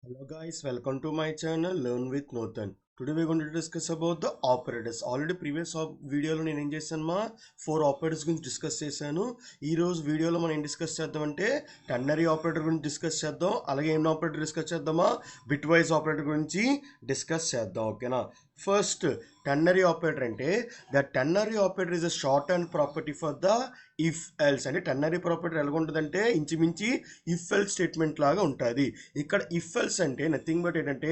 Hello guys, welcome to my channel Learn with Norton. Today we're going to discuss about the operators. Already previous వీడియోలో నేను ఏం చేశాను మా 4 operators గురించి discuss చేశాను. ఈ రోజు వీడియోలో మనం ఏం డిస్కస్ చేద్దాం అంటే టెర్నరీ ఆపరేటర్ గురించి డిస్కస్ చేద్దాం. అలాగే ఏం ఆపరేటర్ డిస్కస్ చేద్దామా బిట్ వైజ్ ఆపరేటర్ గురించి డిస్కస్ చేద్దాం. ఓకేనా? ఫస్ట్ టెర్నరీ ఆపరేటర్ అంటే the ternary operator is a short and property for the if else. అంటే టెర్నరీ ప్రాపర్టీ ఎలా ఉంటుందంటే ఇంచుమించి ఇఫ్ ఎల్ స్టేట్మెంట్ లాగా ఉంటుంది. ఇక్కడ ఇఫ్ ఎల్స్ అంటే నథింగ్ బట్ ఏంటంటే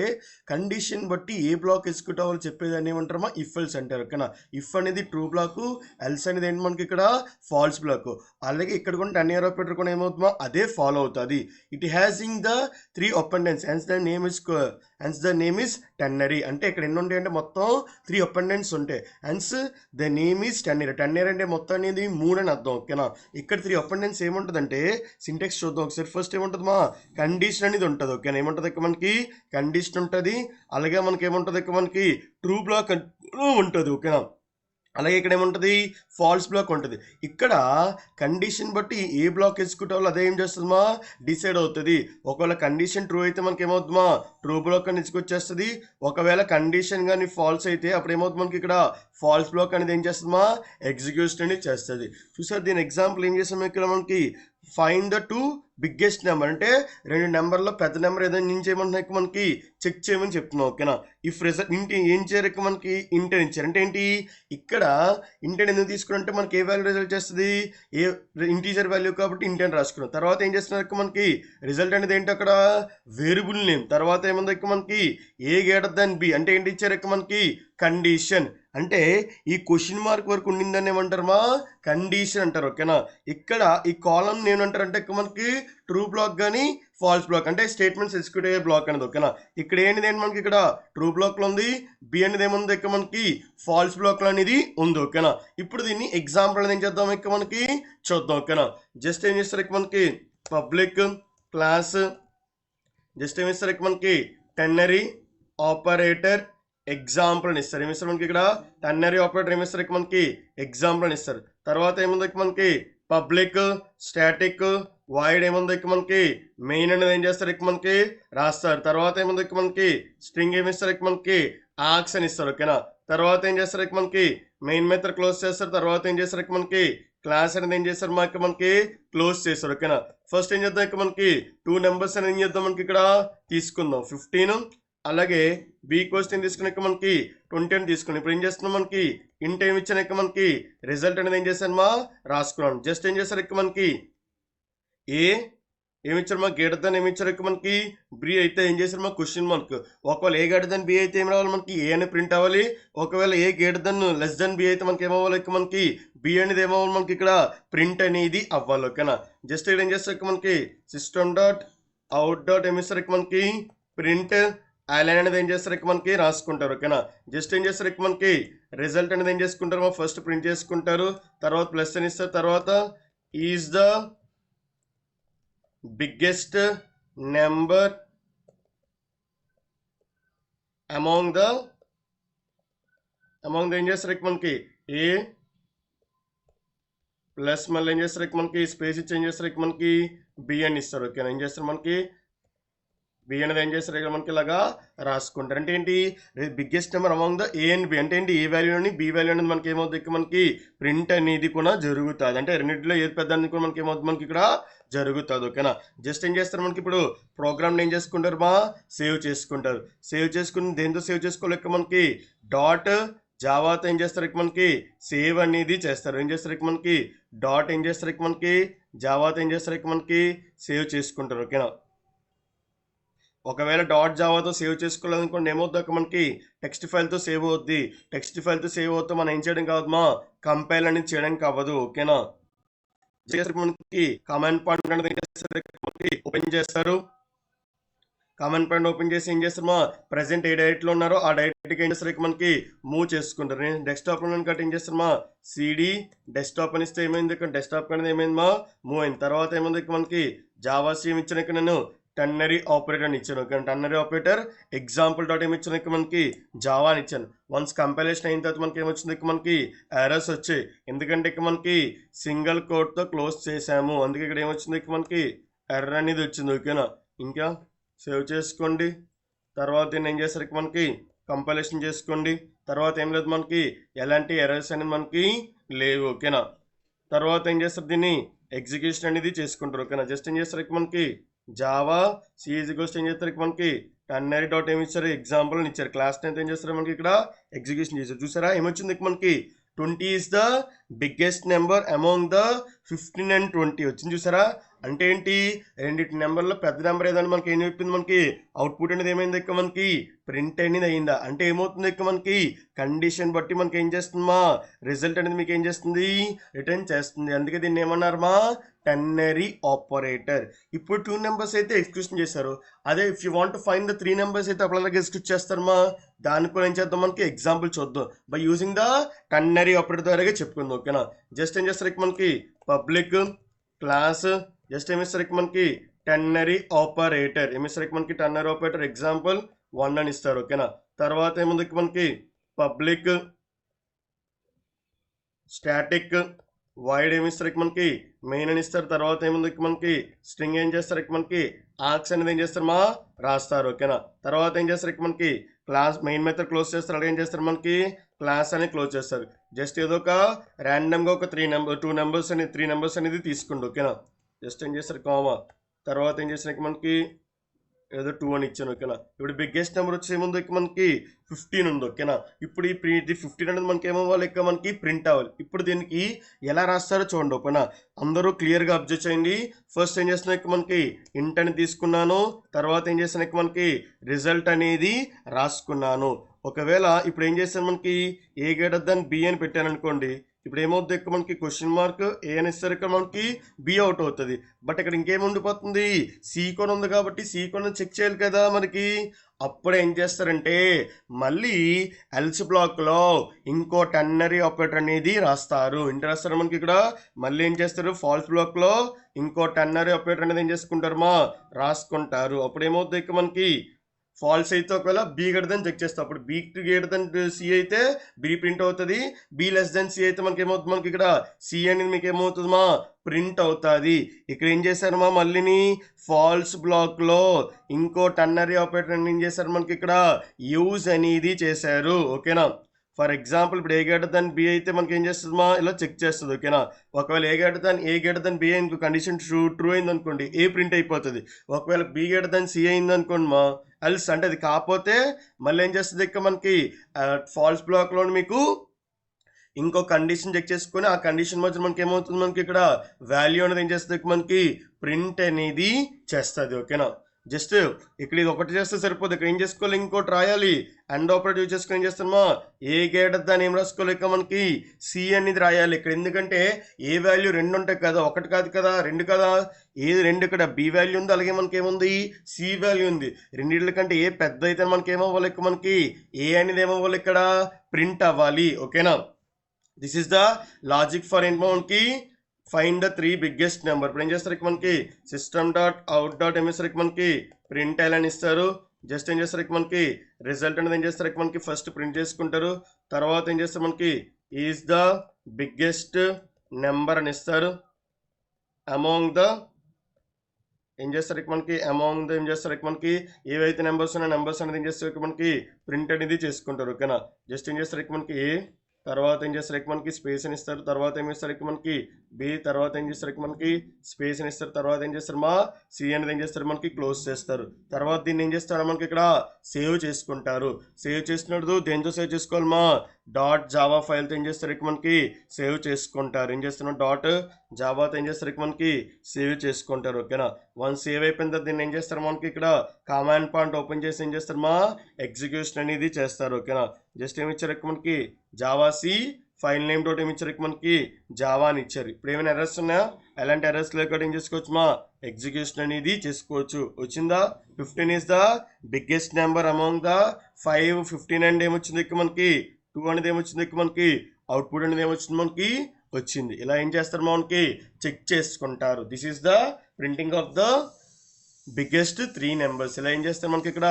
కండిషన్ బట్టి ఏ బ్లాక్ ఎగ్జిక్యూట్ అవ్వాలో చెప్పేదాన్ని ఏమంటారమ్మా ఇఫ్ ఎల్స్ అంటారు. ఓకేనా? ఇఫ్ అనేది ట్రూ బ్లాక్, ఎల్స్ అనేది ఏంటి మనకి ఇక్కడ ఫాల్స్ బ్లాక్. అలాగే ఇక్కడ కూడా టెర్నరీ ఆపరేటర్ కూడా ఏమవుతుందో అదే ఫాలో అవుతుంది. It having the 3 operands hence the name is ternary. అంటే ఇక్కడ ఎన్ని ఉంటాయి అంటే మొత్తం 3 అపెండెంట్స్ ఉంటాయి. Hence the name is ternary. Ternary అంటే మొత్తం అనేది 3 అని అర్థం. ఓకేనా? ఇక్కడ 3 అపెండెంట్స్ ఏముంటుందంటే సింటెక్స్ చూద్దాం ఒకసారి. ఫస్ట్ ఏముంటుంది మా కండిషన్ అనేది ఉంటుంది. ఓకేనా? ఏముంటుంది ఇక్కడ మనకి కండిషన్ ఉంటుంది. అలాగే మనకి ఏముంటుంది ఇక్కడ మనకి ట్రూ బ్లాక్ ఉంటుంది. ఓకేనా? అలాగే ఇక్కడ ఏముంటుంది ఫాల్స్ బ్లాక్ ఉంటుంది. ఇక్కడ కండిషన్ బట్టి ఏ బ్లాక్ ఎగ్జిక్యూట్ అవ్వాలో అదే ఏం చేస్తుందమ్మా డిసైడ్ అవుతుంది. ఒకవేళ కండిషన్ ట్రూ అయితే మనకి ఏమవుతుందమ్మా ట్రూ బ్లాక్ అని ఎగ్జిక్యూట్ చేస్తుంది. ఒకవేళ కండిషన్ కానీ ఫాల్స్ అయితే అప్పుడు ఏమవుతుంది మనకి ఇక్కడ ఫాల్స్ బ్లాక్ అనేది ఏం చేస్తుందమ్మా ఎగ్జిక్యూషన్ అనేది చేస్తుంది. చూసారు దీని ఎగ్జాంపుల్ ఏం చేస్తాం ఇక్కడ మనకి ఫైండ్ ద 2 బిగ్గెస్ట్ నెంబర్. అంటే 2 నెంబర్లో పెద్ద నెంబర్ ఏదైనా నుంచి ఏమంటున్నాయి మనకి చెక్ చేయమని చెప్తున్నాం. ఓకేనా? ఇఫ్ రిజల్ట్ ఇంటి ఏం చేయరు మనకి ఇంటర్ ఇచ్చారు. అంటే ఏంటి ఇక్కడ ఇంటర్ ఎందుకు తీసుకున్నంటే మనకి ఏ వాల్యూ రిజల్ట్ చేస్తుంది ఏ ఇంటీజర్ వాల్యూ కాబట్టి ఇంటర్ రాసుకున్నాం. తర్వాత ఏం చేస్తున్నారు మనకి రిజల్ట్ అనేది ఏంటి అక్కడ వేరియబుల్ నేమ్. తర్వాత ఏముంది మనకి ఏ గ్రేటర్ దాన్ బి. అంటే ఏంటి ఇచ్చారు మనకి కండిషన్. అంటే ఈ క్వశ్చన్ మార్క్ వరకు ఉండిందని ఏమంటారు మా కండిషన్ అంటారు. ఓకేనా? ఇక్కడ ఈ కాలం నేను అంటారంటే మనకి ట్రూ బ్లాక్ కానీ ఫాల్స్ బ్లాక్ అంటే స్టేట్మెంట్స్ ఎగ్జిక్యూట్ అయ్యే బ్లాక్ అనేది. ఓకేనా? ఇక్కడ ఏంటి మనకి ఇక్కడ ట్రూ బ్లాక్లో ఉంది, బి అనేది ఏముంది ఇక్కడ మనకి ఫాల్స్ బ్లాక్లో అనేది ఉంది. ఓకేనా? ఇప్పుడు దీన్ని ఎగ్జాంపుల్ అనేది ఏం చేద్దాం ఇక్కడ మనకి చూద్దాం. ఓకేనా? జస్ట్ ఏం చేస్తారు ఇక్కడ మనకి పబ్లిక్ క్లాస్ జస్ట్ ఏమి ఇస్తారు ఇక్కడ మనకి టెర్నరీ ఆపరేటర్ ఎగ్జాంపుల్ అని ఇస్తారు. ఏమి ఇస్తారు మనకి ఇక్కడ టెర్నరీ ఆపరేటర్ ఏమి ఇస్తారు మనకి ఎగ్జాంపుల్ అని ఇస్తారు. తర్వాత ఏముంది మనకి పబ్లిక్ స్టాటిక్ వాయిడ్ ఏముంది మనకి మెయిన్ అనేది ఏం చేస్తారు మనకి రాస్తారు. తర్వాత ఏముంది మనకి స్ట్రింగ్ ఏమి ఇస్తారు మనకి ఆక్స్ అని ఇస్తారు. ఓకేనా? తర్వాత ఏం చేస్తారు మనకి మెయిన్ మెథడ్ క్లోజ్ చేస్తారు. తర్వాత ఏం చేస్తారు మనకి క్లాస్ అనేది ఏం చేస్తారు మనకి క్లోజ్ చేస్తారు. ఓకేనా? ఫస్ట్ ఏం చేద్దాం ఇక్కడ మనకి 2 నెంబర్స్ అనేది ఏం చేద్దాం మనకి ఇక్కడ తీసుకుందాం 15. అలాగే బి క్వశ్చన్ తీసుకున్నాక మనకి 20 అని తీసుకున్నాం. ఇప్పుడు ఏం చేస్తున్నాం మనకి ఇంట్ ఏమి ఇచ్చాక మనకి రిజల్ట్ అనేది ఏం చేశాను మా రాసుకున్నాను. జస్ట్ ఏం చేస్తారు ఇక్కడ మనకి ఏ ఏమిచ్చారు మా గ్రేటర్ దాన్ ఏమిచ్చారు ఇక్కడ మనకి బి అయితే ఏం చేశారు మా క్వశ్చన్ మార్క్. ఒకవేళ ఏ గ్రేటర్ దాన్ బి అయితే ఏం రావాలి మనకి ఏ అని ప్రింట్ అవ్వాలి. ఒకవేళ A greater than less than B అయితే మనకి ఏమవ్వాలి ఇక్కడ మనకి బి అనేది ఏమవ్వాలి మనకి ఇక్కడ ప్రింట్ అనేది అవ్వాలి. ఓకేనా? జస్ట్ ఇక్కడ ఏం చేస్తారు ఇక్కడ మనకి సిస్టమ్ డాట్ అవుట్ డాట్ ఏమిస్తారు ఇక్కడ మనకి ప్రింట్ ఐలైన్ అనేది ఏం చేస్తారు ఇక్కడ మనకి రాసుకుంటారు. ఓకేనా? జస్ట్ ఏం చేస్తారు ఇక్కడ మనకి రిజల్ట్ అనేది ఏం చేసుకుంటారు ఫస్ట్ ప్రింట్ చేసుకుంటారు. తర్వాత ప్లస్ అని ఇస్తారు. తర్వాత is the biggest number among the ఏం చేస్తారు ఇక్కడ మనకి ఏ ప్లస్ మళ్ళీ ఏం చేస్తారు ఇక్కడ మనకి స్పేస్ ఇచ్చి ఏం చేస్తారు ఇక్కడ మనకి బి అని ఇస్తారు. ఓకేనా? ఏం చేస్తారు మనకి బి అనేది ఏం చేస్తారు ఇక్కడ మనకి ఇలాగా రాసుకుంటారు. అంటే ఏంటి biggest number among the A and B. అంటే ఏంటి ఏ వాల్యూ అని బి వాల్యూ అనేది మనకి ఏమవుతుంది ఇక్కడ మనకి ప్రింట్ అనేది కూడా జరుగుతుంది. అంటే రెండింటిలో ఏది పెద్ద అనేది కూడా మనకి ఏమవుతుంది మనకి ఇక్కడ జరుగుతుంది. ఓకేనా? జస్ట్ ఏం చేస్తారు మనకి ఇప్పుడు ప్రోగ్రామ్ ఏం చేసుకుంటారు మా సేవ్ చేసుకుంటారు. సేవ్ చేసుకుని దేంతో సేవ్ చేసుకోవాలి ఇక్కడ మనకి డాట్ జావాతో ఏం చేస్తారు ఇక్కడ మనకి సేవ్ అనేది చేస్తారు. ఏం చేస్తారు ఇక్కడ మనకి డాట్ ఏం చేస్తారు ఇక్కడ మనకి జావాతో ఏం చేస్తారు ఇక్కడ మనకి సేవ్ చేసుకుంటారు. ఓకేనా? ఒకవేళ డాట్ జావాతో సేవ్ చేసుకోవాలనుకోండి ఏమవుతుంది మనకి టెక్స్ట్ ఫైల్తో సేవ్ అవుద్ది. టెక్స్ట్ ఫైల్తో సేవ్ అవుతే మనం ఏం చేయడం కావద్దుమా కంపైల్ అనేది చేయడానికి అవ్వదు. ఓకేనా? మనకి కమాండ్ పాయింట్ అనేది ఓపెన్ చేస్తారు. కామన్ పాయింట్ ఓపెన్ చేసి ఏం చేస్తామా ప్రెసెంట్ ఏ డైరెక్ట్లో ఉన్నారో ఆ డైరెక్ట్కి ఏం చేస్తారు మనకి మూవ్ చేసుకుంటారు. నేను డెస్క్టాప్లో కట్ ఏం చేస్తామా సిడి డెస్క్టాప్ అని ఇస్తే ఏమైంది ఇక్కడ డెస్క్టాప్ అనేది ఏమైందమ్మా మూవ్ అయింది. తర్వాత ఏమైంది మనకి జావా స్ట్రీమ్ ఇచ్చిన ఇక్కడ నేను టెర్నరీ ఆపరేటర్ అని ఇచ్చాను. Okay? Ternary operator example dot ఏమి ఇచ్చాను ఇక్కడ మనకి జావా అని ఇచ్చాను. వన్స్ కంపైలేషన్ అయిన తర్వాత మనకి ఏమొచ్చింది ఇక్కడ మనకి ఎర్రర్స్ వచ్చాయి. ఎందుకంటే ఇక్కడ మనకి సింగిల్ కోడ్తో క్లోజ్ చేసాము. అందుకే ఇక్కడ ఏమొచ్చింది ఇక్కడ మనకి ఎర్రర్ అనేది వచ్చింది. ఓకేనా? ఇంకా సేవ్ చేసుకోండి. తర్వాత దీన్ని ఏం చేస్తారు మనకి కంపైలేషన్ చేసుకోండి. తర్వాత ఏం లేదు మనకి ఎలాంటి ఎర్రర్స్ అనేది మనకి లేవు. ఓకేనా. తర్వాత ఏం చేస్తారు దీన్ని ఎగ్జిక్యూషన్ అనేది చేసుకుంటారు. ఓకేనా. జస్ట్ ఏం చేస్తారు మనకి జావా సిఈజీ గోస్ట్ ఏం చేస్తారు మనకి టన్నరీ డాట్ ఏమి ఇచ్చారు ఎగ్జాంపుల్ అని ఇచ్చారు. క్లాస్ 10 ఏం చేస్తారు మనకి ఇక్కడ ఎగ్జిక్యూషన్ చేశారు. చూసారా ఏమొచ్చింది మనకి 20 is the biggest number among the 15 and 20 వచ్చింది. చూసారా అంటే ఏంటి రెండింటి నెంబర్లో పెద్ద నెంబర్ ఏదని మనకి ఏం చెప్పింది మనకి అవుట్పుట్ అనేది ఏమైంది ఎక్కువ మనకి ప్రింట్ అనేది అయిందా అంటే ఏమవుతుంది ఎక్కువ మనకి కండిషన్ బట్టి మనకి ఏం చేస్తుందమ్మా రిజల్ట్ అనేది మీకు ఏం చేస్తుంది రిటర్న్ చేస్తుంది. అందుకే దీన్ని ఏమన్నారమ్మా టెన్నరీ ఆపరేటర్. ఇప్పుడు 2 నెంబర్స్ అయితే ఎగ్జిక్యూషన్ చేశారు. అదే if you want to find the 3 numbers అయితే అప్పుడు అలాగే ఎగ్జిక్యూట్ చేస్తారమ్మా. దానికి కూడా ఏం చేద్దాం మనకి ఎగ్జాంపుల్ చూద్దాం బై యూజింగ్ ద టెన్నరీ ఆపరేటర్ ద్వారాగా చెప్పుకుందాం. ఓకేనా. జస్ట్ ఏం చేస్తారు మనకి పబ్లిక్ క్లాస్ జస్ట్ ఏమిస్తారు మనకి టెన్నరీ ఆపరేటర్ ఏమిస్తారు మనకి టెన్నరీ ఆపరేటర్ ఎగ్జాంపుల్ 1 అని ఇస్తారు. ఓకేనా. తర్వాత ఏముంది మనకి పబ్లిక్ స్టాటిక్ వైడ్ ఏమిస్తారు మనకి మెయిన్ అని ఇస్తారు. తర్వాత ఏముంది మనకి స్ట్రింగ్ ఏం చేస్తారు మనకి ఆర్క్స్ అనేది ఏం చేస్తారు రాస్తారు. ఓకేనా. తర్వాత ఏం చేస్తారు మనకి క్లాస్ మెయిన్ మెథడ్ క్లోజ్ చేస్తారు. అలాగే ఏం చేస్తారు మనకి క్లాస్ అనేది క్లోజ్ చేస్తారు. జస్ట్ ఏదో ఒక ర్యాండమ్గా ఒక 2 నెంబర్స్ అనేది తీసుకోండి. ఓకేనా. జస్ట్ ఏం చేస్తారు కామా తర్వాత ఏం చేస్తారు మనకి ఏదో 2 అని ఇచ్చాను. ఓకేనా. ఇప్పుడు బిగ్గెస్ట్ నెంబర్ వచ్చి ఏముంది మనకి 15 ఉంది. ఓకేనా. ఇప్పుడు ఈ 15 అనేది మనకి ఏమవ్వాలి ఎక్కువ మనకి ప్రింట్ అవ్వాలి. ఇప్పుడు దీనికి ఎలా రాస్తారో చూడండి. ఓకేనా. అందరూ క్లియర్గా అబ్జర్వ్ చేయండి. ఫస్ట్ ఏం చేస్తున్నా మనకి ఇంట్ అని తీసుకున్నాను. తర్వాత ఏం చేస్తున్నా మనకి రిజల్ట్ అనేది రాసుకున్నాను. ఒకవేళ ఇప్పుడు ఏం చేస్తాను మనకి ఏ గ్రేటర్ దెన్ బి అని పెట్టాను అనుకోండి. ఇప్పుడు ఏమవుతుంది ఇక్కడ మనకి క్వశ్చన్ మార్క్ ఏ అని ఇస్తారు ఇక్కడ మనకి బి అవుట్ అవుతుంది. బట్ ఇక్కడ ఇంకేం ఉండిపోతుంది సి కోన్ ఉంది కాబట్టి సి కోన్ చెక్ చేయాలి కదా మనకి. అప్పుడు ఏం చేస్తారంటే మళ్ళీ ఎల్స్ బ్లాక్లో ఇంకో టెన్నరీ ఆపరేటర్ అనేది రాస్తారు. ఏంటి రాస్తారు మనకి ఇక్కడ మళ్ళీ ఏం చేస్తారు ఫాల్స్ బ్లాక్లో ఇంకో టెన్నరీ ఆపరేటర్ అనేది ఏం చేసుకుంటారు రాసుకుంటారు. అప్పుడు ఏమవుతుంది ఇక్కడ మనకి ఫాల్స్ అయితే ఒకవేళ బీ గ్రేటర్ దెన్ చెక్ చేస్తాం. అప్పుడు బీ గ్రేటర్ దెన్ సి అయితే బి ప్రింట్ అవుతుంది. బి లెస్ దెన్ సి అయితే మనకి ఏమవుతుంది మనకి ఇక్కడ సి అనేది మీకు ఏమవుతుందమ్మా ప్రింట్ అవుతుంది. ఇక్కడ ఏం చేశారమ్మా మళ్ళీని ఫాల్స్ బ్లాక్లో ఇంకో టెన్నరీ ఆపరేటర్ ఏం చేశారు మనకి ఇక్కడ యూజ్ అనేది చేశారు. ఓకేనా. ఫర్ ఎగ్జాంపుల్ ఇప్పుడు ఏ గ్రేటర్ దెన్ బి అయితే మనకి ఏం చేస్తుందమ్మా ఇలా చెక్ చేస్తుంది. ఓకేనా. ఒకవేళ ఏ గ్రేటర్ దెన్ బి ఇంకో కండిషన్ ట్రూ అయింది అనుకోండి ఏ ప్రింట్ అయిపోతుంది. ఒకవేళ బి గ్రేటర్ దెన్ సి అయింది అనుకోండి ఎల్స్ అంటే అది కాకపోతే మళ్ళీ ఏం చేస్తుంది ఇక్కడ మనకి ఫాల్స్ బ్లాక్లో మీకు ఇంకో కండిషన్ చెక్ చేసుకొని ఆ కండిషన్ మధ్య మనకి ఏమవుతుంది మనకి ఇక్కడ వాల్యూ అనేది ఏం చేస్తుంది మనకి ప్రింట్ అనేది చేస్తుంది. ఓకేనా. జస్ట్ ఇక్కడ ఇది ఒకటి చేస్తే సరిపోదు. ఇక్కడ ఏం చేసుకోవాలి ఇంకోటి రాయాలి. అండ్ ఆపరేటర్ యూజ్ చేసుకొని ఏం చేస్తామా ఏ గ్రేటర్ దాన్ని ఏం రాసుకోవాలి ఇక్కడ మనకి సి అనేది రాయాలి. ఇక్కడ ఎందుకంటే ఏ వాల్యూ 2 ఉంటాయి కదా ఒకటి కాదు కదా 2 కదా ఏది 2 ఇక్కడ బి వాల్యూ ఉంది అలాగే మనకి ఏముంది సి వాల్యూ ఉంది. రెండింటి కంటే ఏ పెద్ద అయితే మనకి ఏమవ్వాలి ఇక్కడ మనకి ఏ అనేది ఏమవ్వాలి ఇక్కడ ప్రింట్ అవ్వాలి. ఓకేనా. This is the logic for ఏంటి మనకి ఫైండ్ ద 3 బిగ్గెస్ట్ నెంబర్. ఇప్పుడు ఏం చేస్తారు మనకి సిస్టమ్ డాట్ అవుట్ డాట్ ఏమేస్తారు మనకి ప్రింట్ అని ఇస్తారు. జస్ట్ ఏం చేస్తారు మనకి రిజల్ట్ అనేది ఏం చేస్తారు మనకి ఫస్ట్ ప్రింట్ చేసుకుంటారు. తర్వాత ఏం చేస్తారు మనకి ఈజ్ ద బిగ్గెస్ట్ నెంబర్ అని ఇస్తారు. అమాంగ్ ద ఏం చేస్తారు మనకి అమాంగ్ ద ఏం చేస్తారు మనకి ఏవైతే నెంబర్స్ ఉన్నాయో నెంబర్స్ అనేది ఏం చేస్తారు మనకి ప్రింట్ అనేది చేసుకుంటారు. ఓకేనా. జస్ట్ ఏం చేస్తారు మనకి ఏ తర్వాత ఏం చేస్తారు మనకి స్పేస్ అని ఇస్తారు. తర్వాత ఏం చేస్తారు మనకి బి తర్వాత ఏం చేస్తారు మనకి స్పేస్ అని ఇస్తారు. తర్వాత ఏం చేస్తారు సి అనేది ఏం చేస్తారు మనకి క్లోజ్ చేస్తారు. తర్వాత దీన్ని ఏం చేస్తారు మనకి ఇక్కడ సేవ్ చేసుకుంటారు. సేవ్ చేసినప్పుడు దేంతో సేవ్ చేసుకోవాలి డాట్ జావా ఫైల్తో ఏం చేస్తారు మనకి సేవ్ చేసుకుంటారు. ఏం చేస్తున్నారు డాట్ జావాతో ఏం చేస్తారు మనకి సేవ్ చేసుకుంటారు. ఓకేనా. వన్ సేవ్ అయిపోయిన తర్వాత దీన్ని ఏం చేస్తారు మనకి ఇక్కడ కమాండ్ పాయింట్ ఓపెన్ చేసి ఏం చేస్తారు ఎగ్జిక్యూషన్ అనేది చేస్తారు. ఓకేనా. జస్ట్ ఏమి ఇచ్చారు మనకి జావా సి ఫైల్ నేమ్ తోటి ఏమి ఇచ్చారు మనకి జావా అని ఇచ్చారు. ఇప్పుడు ఏమైనా ఎర్రర్స్ ఉన్నాయా ఎలాంటి ఎర్రర్స్ లేకుండా ఏం చేసుకోవచ్చు ఎగ్జిక్యూషన్ అనేది చేసుకోవచ్చు. వచ్చిందా 15 is the biggest number among the 5 15 and ఏమొచ్చింది మనకి 2 అనేది ఏమొచ్చింది మనకి అవుట్పుట్ అనేది ఏమొచ్చింది మనకి వచ్చింది. ఇలా ఏం చేస్తారు మనకి చెక్ చేసుకుంటారు. This is the printing of the biggest 3 numbers ఇలా ఏం చేస్తారు మనకి ఇక్కడ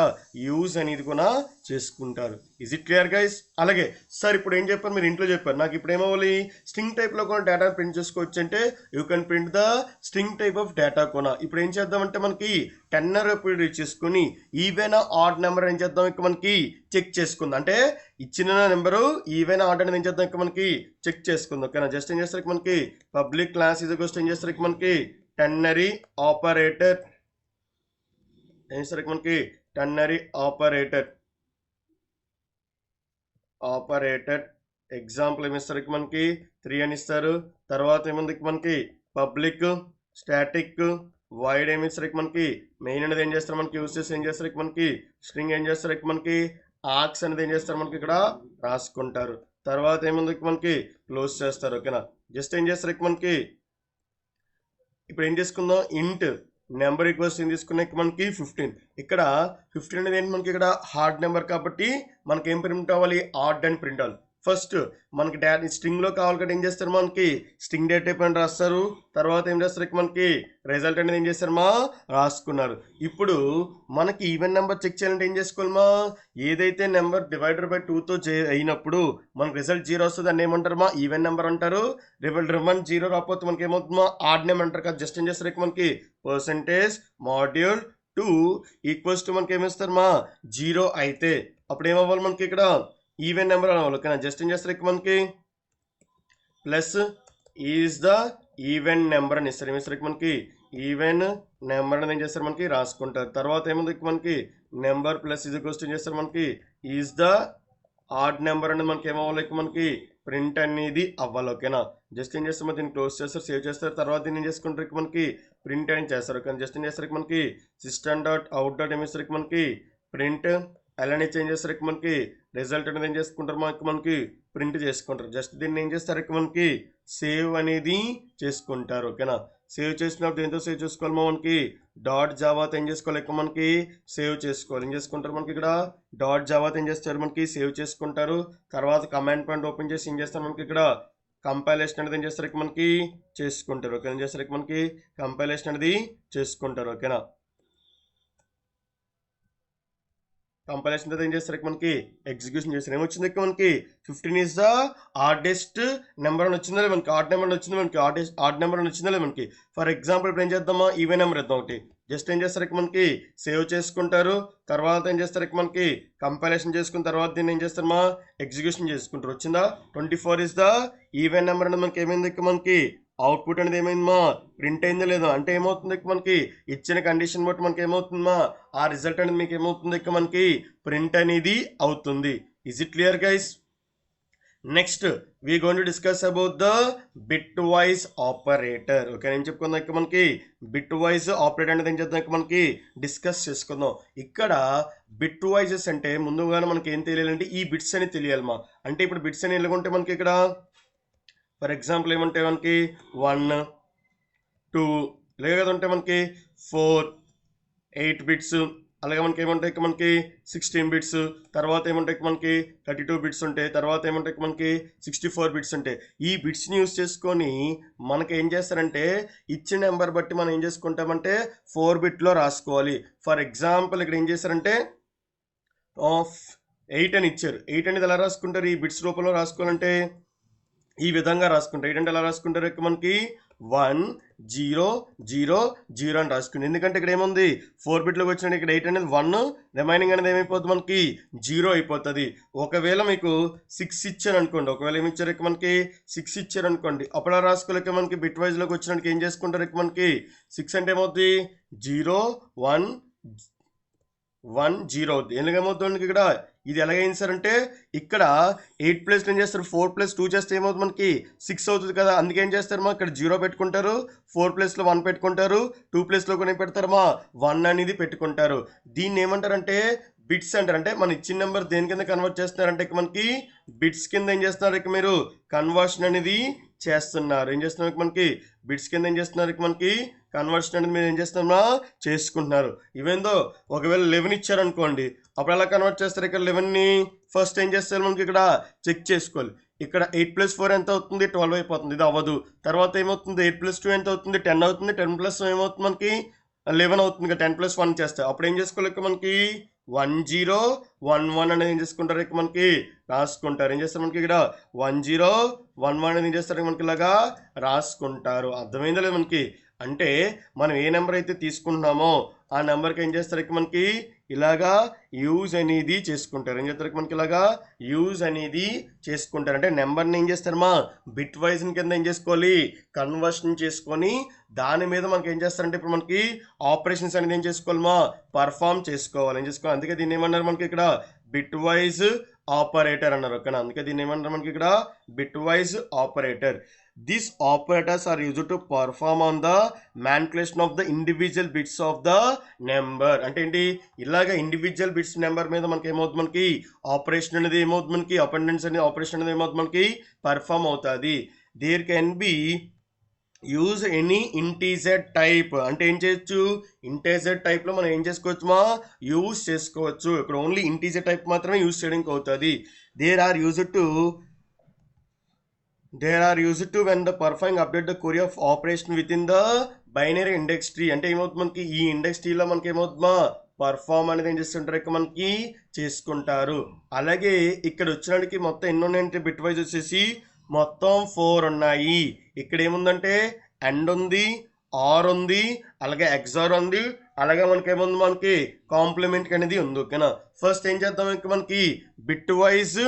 యూజ్ అనేది కూడా చేసుకుంటారు. Is it clear guys? అలాగే సార్ ఇప్పుడు ఏం చెప్పారు, మీరు ఇంట్లో చెప్పారు, నాకు ఇప్పుడు ఏమవ్వాలి, స్ట్రింగ్ టైప్లో కూడా డేటా ప్రింట్ చేసుకోవచ్చు అంటే you can print the string type of data కూడా. ఇప్పుడు ఏం చేద్దామంటే మనకి టెన్నర్ రీడ్ చేసుకుని ఈవెన్ ఆడ్ నెంబర్ ఏం చేద్దాం ఇక్కడ మనకి చెక్ చేసుకుందాం. అంటే ఇచ్చిన నెంబరు ఈవెన్ ఆడ్ అనేది ఏం చేద్దాం ఇక్కడ మనకి చెక్ చేసుకుందాం. ఓకేనా? జస్ట్ ఏం చేస్తారు మనకి పబ్లిక్ క్లాస్ ఇది ఏం చేస్తారు ఇక్కడ మనకి టెన్నరీ ఆపరేటర్ ఏం చేస్తారు మనకి టెన్నరీ ఆపరేటర్ ఎగ్జాంపుల్ ఏమి ఇస్తారు మనకి 3 అని ఇస్తారు. తర్వాత ఏముంది మనకి పబ్లిక్ స్టాటిక్ వైడ్ ఏమి ఇస్తారు మనకి మెయిన్ అనేది ఏం చేస్తారు మనకి యూజ్ చేసి ఏం చేస్తారు మనకి స్ట్రింగ్ ఏం చేస్తారు మనకి ఆర్క్స్ అనేది ఏం చేస్తారు మనకి ఇక్కడ రాసుకుంటారు. తర్వాత ఏముంది మనకి క్లోజ్ చేస్తారు. ఓకేనా? జస్ట్ ఏం చేస్తారు మనకి ఇప్పుడు ఏం చేసుకుందాం, ఇంట్ నెంబర్ ఈక్వల్స్ ఏం తీసుకున్నాయి మనకి 15. ఇక్కడ 15 అనేది ఏంటి మనకి ఇక్కడ హార్డ్ నెంబర్ కాబట్టి మనకి ఏం ప్రింట్ అవ్వాలి, ఆడ్ అని ప్రింట్ అవ్వాలి. ఫస్ట్ మనకి డేటా స్ట్రింగ్లో కావాలి కాబట్టి ఏం చేస్తారు మనకి స్ట్రింగ్ డేటా టైప్ అని రాస్తారు. తర్వాత ఏం చేస్తారు మనకి రిజల్ట్ అనేది ఏం చేస్తారు రాసుకున్నారు. ఇప్పుడు మనకి ఈవెన్ నెంబర్ చెక్ చేయాలంటే ఏం చేసుకోవాలి ఏదైతే నెంబర్ డివైడర్ బై 2తో అయినప్పుడు మనకి రిజల్ట్ 0 వస్తుంది అని ఏమంటారు ఈవెన్ నెంబర్ అంటారు. రివల్ 0 రాకపోతే మనకి ఏమవుతుందో ఆడ్ నెంబర్ అంటారు కదా. జస్ట్ ఏం చేస్తారు మనకి పర్సెంటేజ్ మాడ్యూల్ 2 ఈక్వల్స్ టు మనకి ఏమిస్తారు 0 అయితే అప్పుడు ఏమవ్వాలి మనకి ఇక్కడ ఈవెన్ నెంబర్ అవ్వాలి. ఓకేనా? జస్ట్ ఏం చేస్తారు మనకి plus is the even number అని ఇస్తారు. ఏమిస్తారు మనకి ఈవెన్ నెంబర్ అనేది ఏం చేస్తారు మనకి రాసుకుంటారు. తర్వాత ఏముంది మనకి నెంబర్ ప్లస్ ఇది క్వశ్చన్ చేస్తారు మనకి ఈజ్ ద ఆడ్ నెంబర్ అనేది మనకి ఏమవ్వాలి మనకి ప్రింట్ అనేది అవ్వాలి. ఓకేనా? జస్ట్ ఏం చేస్తారు దీన్ని క్లోజ్ చేస్తారు, సేవ్ చేస్తారు. తర్వాత దీన్ని ఏం చేసుకుంటారు మనకి ప్రింట్ అని చేస్తారు. ఓకే? జస్ట్ ఏం చేస్తారు మనకి సిస్టమ్ డాట్ అవుట్ డాట్ ఏమిస్తారు మనకి ప్రింట్ అలానే చేంజ్ చేస్తారు మనకి రిజల్ట్ అనేది ఏం చేసుకుంటారు మనకి ప్రింట్ చేసుకుంటారు. జస్ట్ దీన్ని ఏం చేస్తారు మనకి సేవ్ అనేది చేసుకుంటారు. ఓకేనా? సేవ్ చేసినప్పుడు దేంతో సేవ్ చేసుకోవాలి మనకి డాట్ జావాతో ఏం చేసుకోవాలి మనకి సేవ్ చేసుకోవాలి. ఏం చేసుకుంటారు మనకి ఇక్కడ డాట్ జావాతో ఏం చేస్తారు మనకి సేవ్ చేసుకుంటారు. తర్వాత కమాండ్ పాయింట్ ఓపెన్ చేసి ఏం చేస్తారు మనకి ఇక్కడ కంపైలేషన్ అనేది ఏం చేస్తారు మనకి చేసుకుంటారు. ఓకే? ఏం చేస్తారు మనకి కంపైలేషన్ అనేది చేసుకుంటారు. ఓకేనా? కంపైలేషన్ ఏం చేస్తారు మనకి ఎగ్జిక్యూషన్ చేస్తారు. ఏమొచ్చింది మనకి 15 ఈజ్ ద ఆర్డెస్ట్ నెంబర్ అని వచ్చిందా లేదు మనకి ఆడ్ నెంబర్ అని వచ్చిందా మనకి ఆడ్ నెంబర్ అని వచ్చిందా లేదు మనకి. ఫర్ ఎగ్జాంపుల్ ఇప్పుడు ఏం చేద్దామా ఈవెన్ నెంబర్ ఇద్దాం ఒకటి. జస్ట్ ఏం చేస్తారు మనకి సేవ్ చేసుకుంటారు. తర్వాత ఏం చేస్తారు మనకి కంపైలేషన్ చేసుకున్న తర్వాత దీన్ని ఏం చేస్తారు ఎగ్జిక్యూషన్ చేసుకుంటారు. వచ్చిందా 24 ఈజ్ ద ఈవెన్ నెంబర్ అనేది మనకి ఏమైంది మనకి అవుట్పుట్ అనేది ఏమైందమ్మా ప్రింట్ అయిందో లేదో. అంటే ఏమవుతుంది మనకి ఇచ్చిన కండిషన్ బట్టి మనకి ఏమవుతుందమ్మా ఆ రిజల్ట్ అనేది మీకు ఏమవుతుంది మనకి ప్రింట్ అనేది అవుతుంది. Is it clear guys? Next we going to discuss about the bit wise operator. Okay? నేను చెప్పుకుందాం మనకి బిట్ వైజ్ ఆపరేటర్ అనేది ఏం చేద్దాం మనకి డిస్కస్ చేసుకుందాం. ఇక్కడ బిట్ వైజెస్ అంటే ముందుగానే మనకి ఏం తెలియాలంటే ఈ బిట్స్ అని తెలియాలమ్మా. అంటే ఇప్పుడు బిట్స్ అని ఎలాగుంటే మనకి ఇక్కడ ఫర్ ఎగ్జాంపుల్ ఏమంటే మనకి 1 2 లేదా ఉంటే మనకి 4 8 బిట్స్ అలాగే మనకి ఏమంటాయి మనకి 16 బిట్స్ తర్వాత ఏమంటాయి మనకి 32 బిట్స్ ఉంటాయి. తర్వాత ఏమంటాయి మనకి 64 బిట్స్ ఉంటాయి. ఈ బిట్స్ని యూజ్ చేసుకొని మనకి ఏం చేస్తారంటే ఇచ్చిన నెంబర్ బట్టి మనం ఏం చేసుకుంటామంటే 4 బిట్లో రాసుకోవాలి. ఫర్ ఎగ్జాంపుల్ ఇక్కడ ఏం చేస్తారంటే 8 అని ఇచ్చారు. 8 అనేది ఎలా రాసుకుంటారు ఈ బిట్స్ రూపంలో రాసుకోవాలంటే ఈ విధంగా రాసుకుంటారు. 8 అంటే ఎలా రాసుకుంటారు మనకి 1 0 0 0 అని రాసుకుంటారు. ఎందుకంటే ఇక్కడ ఏముంది 4 బిట్లోకి వచ్చినట్టు ఇక్కడ 8 అనేది 1 రిమైనింగ్ అనేది ఏమైపోతుంది మనకి 0 అయిపోతుంది. ఒకవేళ మీకు 6 ఇచ్చారు అనుకోండి, ఒకవేళ ఏమి ఇచ్చారు మనకి 6 ఇచ్చారు అనుకోండి, అప్పుడు అలా రాసుకోలేక మనకి బిట్ వైజ్లోకి వచ్చినట్టు ఏం చేసుకుంటారు మనకి 6 అంటే ఏమవుతుంది 0 1 1 0 అవుతుంది. ఎందుకేమవుతుంది ఇక్కడ ఇది ఎలాగైంది సార్ అంటే ఇక్కడ 8 ప్లస్ ఏం చేస్తారు 4 ప్లస్ 2 చేస్తే ఏమవుతుంది మనకి 6 అవుతుంది కదా. అందుకే ఏం చేస్తారు ఇక్కడ 0 పెట్టుకుంటారు, 4 ప్లస్లో 1 పెట్టుకుంటారు, 2 ప్లస్లో కూడా ఏం పెడతారమ్మా 1 అనేది పెట్టుకుంటారు. దీన్ని ఏమంటారంటే బిట్స్ అంటారు. అంటే మన ఇచ్చిన నెంబర్ దేని కింద కన్వర్ట్ చేస్తున్నారంటే మనకి బిట్స్ కింద ఏం చేస్తున్నారు ఇక మీరు కన్వర్షన్ అనేది చేస్తున్నారు. ఏం చేస్తున్నారు మనకి బిట్స్ కింద ఏం చేస్తున్నారు మనకి కన్వర్షన్ అనేది మీరు ఏం చేస్తున్నా చేసుకుంటున్నారు. ఇవేందో ఒకవేళ 11 ఇచ్చారనుకోండి అప్పుడు ఎలా కన్వర్ట్ చేస్తారు ఇక్కడ 11ని ఫస్ట్ ఏం చేస్తారు మనకి ఇక్కడ చెక్ చేసుకోవాలి. ఇక్కడ 8 ప్లస్ 4 ఎంత అవుతుంది 12 అయిపోతుంది, ఇది అవ్వదు. తర్వాత ఏమవుతుంది 8 ప్లస్ 2 ఎంత అవుతుంది 10 అవుతుంది, 10 ప్లస్ ఏమవుతుంది మనకి 11 అవుతుంది కదా, 10 + 1 చేస్తే అప్పుడు ఏం చేసుకోవాలి ఇక మనకి 1011 అనేది ఏం చేసుకుంటారు ఇక మనకి రాసుకుంటారు. ఏం చేస్తారు మనకి ఇక్కడ 1011 అనేది ఏం చేస్తారు మనకి ఇలాగా రాసుకుంటారు. అర్థమైందా లేదు మనకి? అంటే మనం ఏ నెంబర్ అయితే తీసుకుంటున్నామో ఆ నెంబర్కి ఏం చేస్తారు ఇక మనకి ఇలాగా యూజ్ అనేది చేసుకుంటారు. ఏం చేస్తారు మనకి ఇలాగా యూజ్ అనేది చేసుకుంటారు. అంటే నెంబర్ని ఏం చేస్తారమ్మా బిట్ వైజ్ కింద ఏం చేసుకోవాలి కన్వర్షన్ చేసుకొని దాని మీద మనకి ఏం చేస్తారంటే ఇప్పుడు మనకి ఆపరేషన్స్ అనేది ఏం చేసుకోవాలమ్మా పర్ఫామ్ చేసుకోవాలి. ఏం చేసుకోవాలి, అందుకే దీన్ని ఏమన్నారు మనకి ఇక్కడ బిట్ వైజ్ ఆపరేటర్ అన్నారు. ఓకేనా, అందుకే దీన్ని ఏమన్నారు మనకి ఇక్కడ bit wise operator. These operators are used to perform on the manipulation of the individual bits of the number. అంటే ఏంటి ఇలాగ ఇండివిజువల్ బిట్స్ నెంబర్ మీద మనకి ఏమవుతుంది మనకి ఆపరేషన్ అనేది ఏమవుతుంది మనకి అపెండెన్స్ అనేది ఆపరేషన్ అనేది ఏమవుతుంది మనకి పర్ఫామ్ అవుతుంది. There can be use any integer type. అంటే ఏం చేయొచ్చు ఇంటీజర్ టైప్లో మనం ఏం చేసుకోవచ్చు మా యూజ్ చేసుకోవచ్చు. ఇక్కడ ఓన్లీ ఇంటీజర్ టైప్ మాత్రమే యూజ్ చేయడానికి అవుతుంది. There are used to when the performing update the query of operation within the binary index tree. అంటే ఏమవుతుంది మనకి ఈ ఇండెక్స్ ట్రీలో మనకి ఏమవుతుందా పర్ఫామ్ అనేది ఏం చేస్తుంటారు ఇక మనకి చేసుకుంటారు. అలాగే ఇక్కడ వచ్చినానికి మొత్తం ఎన్ని ఉన్నాయంటే బిట్ వైజ్ వచ్చేసి మొత్తం 4 ఉన్నాయి. ఇక్కడ ఏముందంటే అండ్ ఉంది, ఆర్ ఉంది, అలాగే ఎగ్జార్ ఉంది, అలాగే మనకి ఏముంది మనకి కాంప్లిమెంట్ అనేది ఉంది. ఓకేనా, ఫస్ట్ ఏం చేద్దాం ఇక మనకి బిట్ వైజ్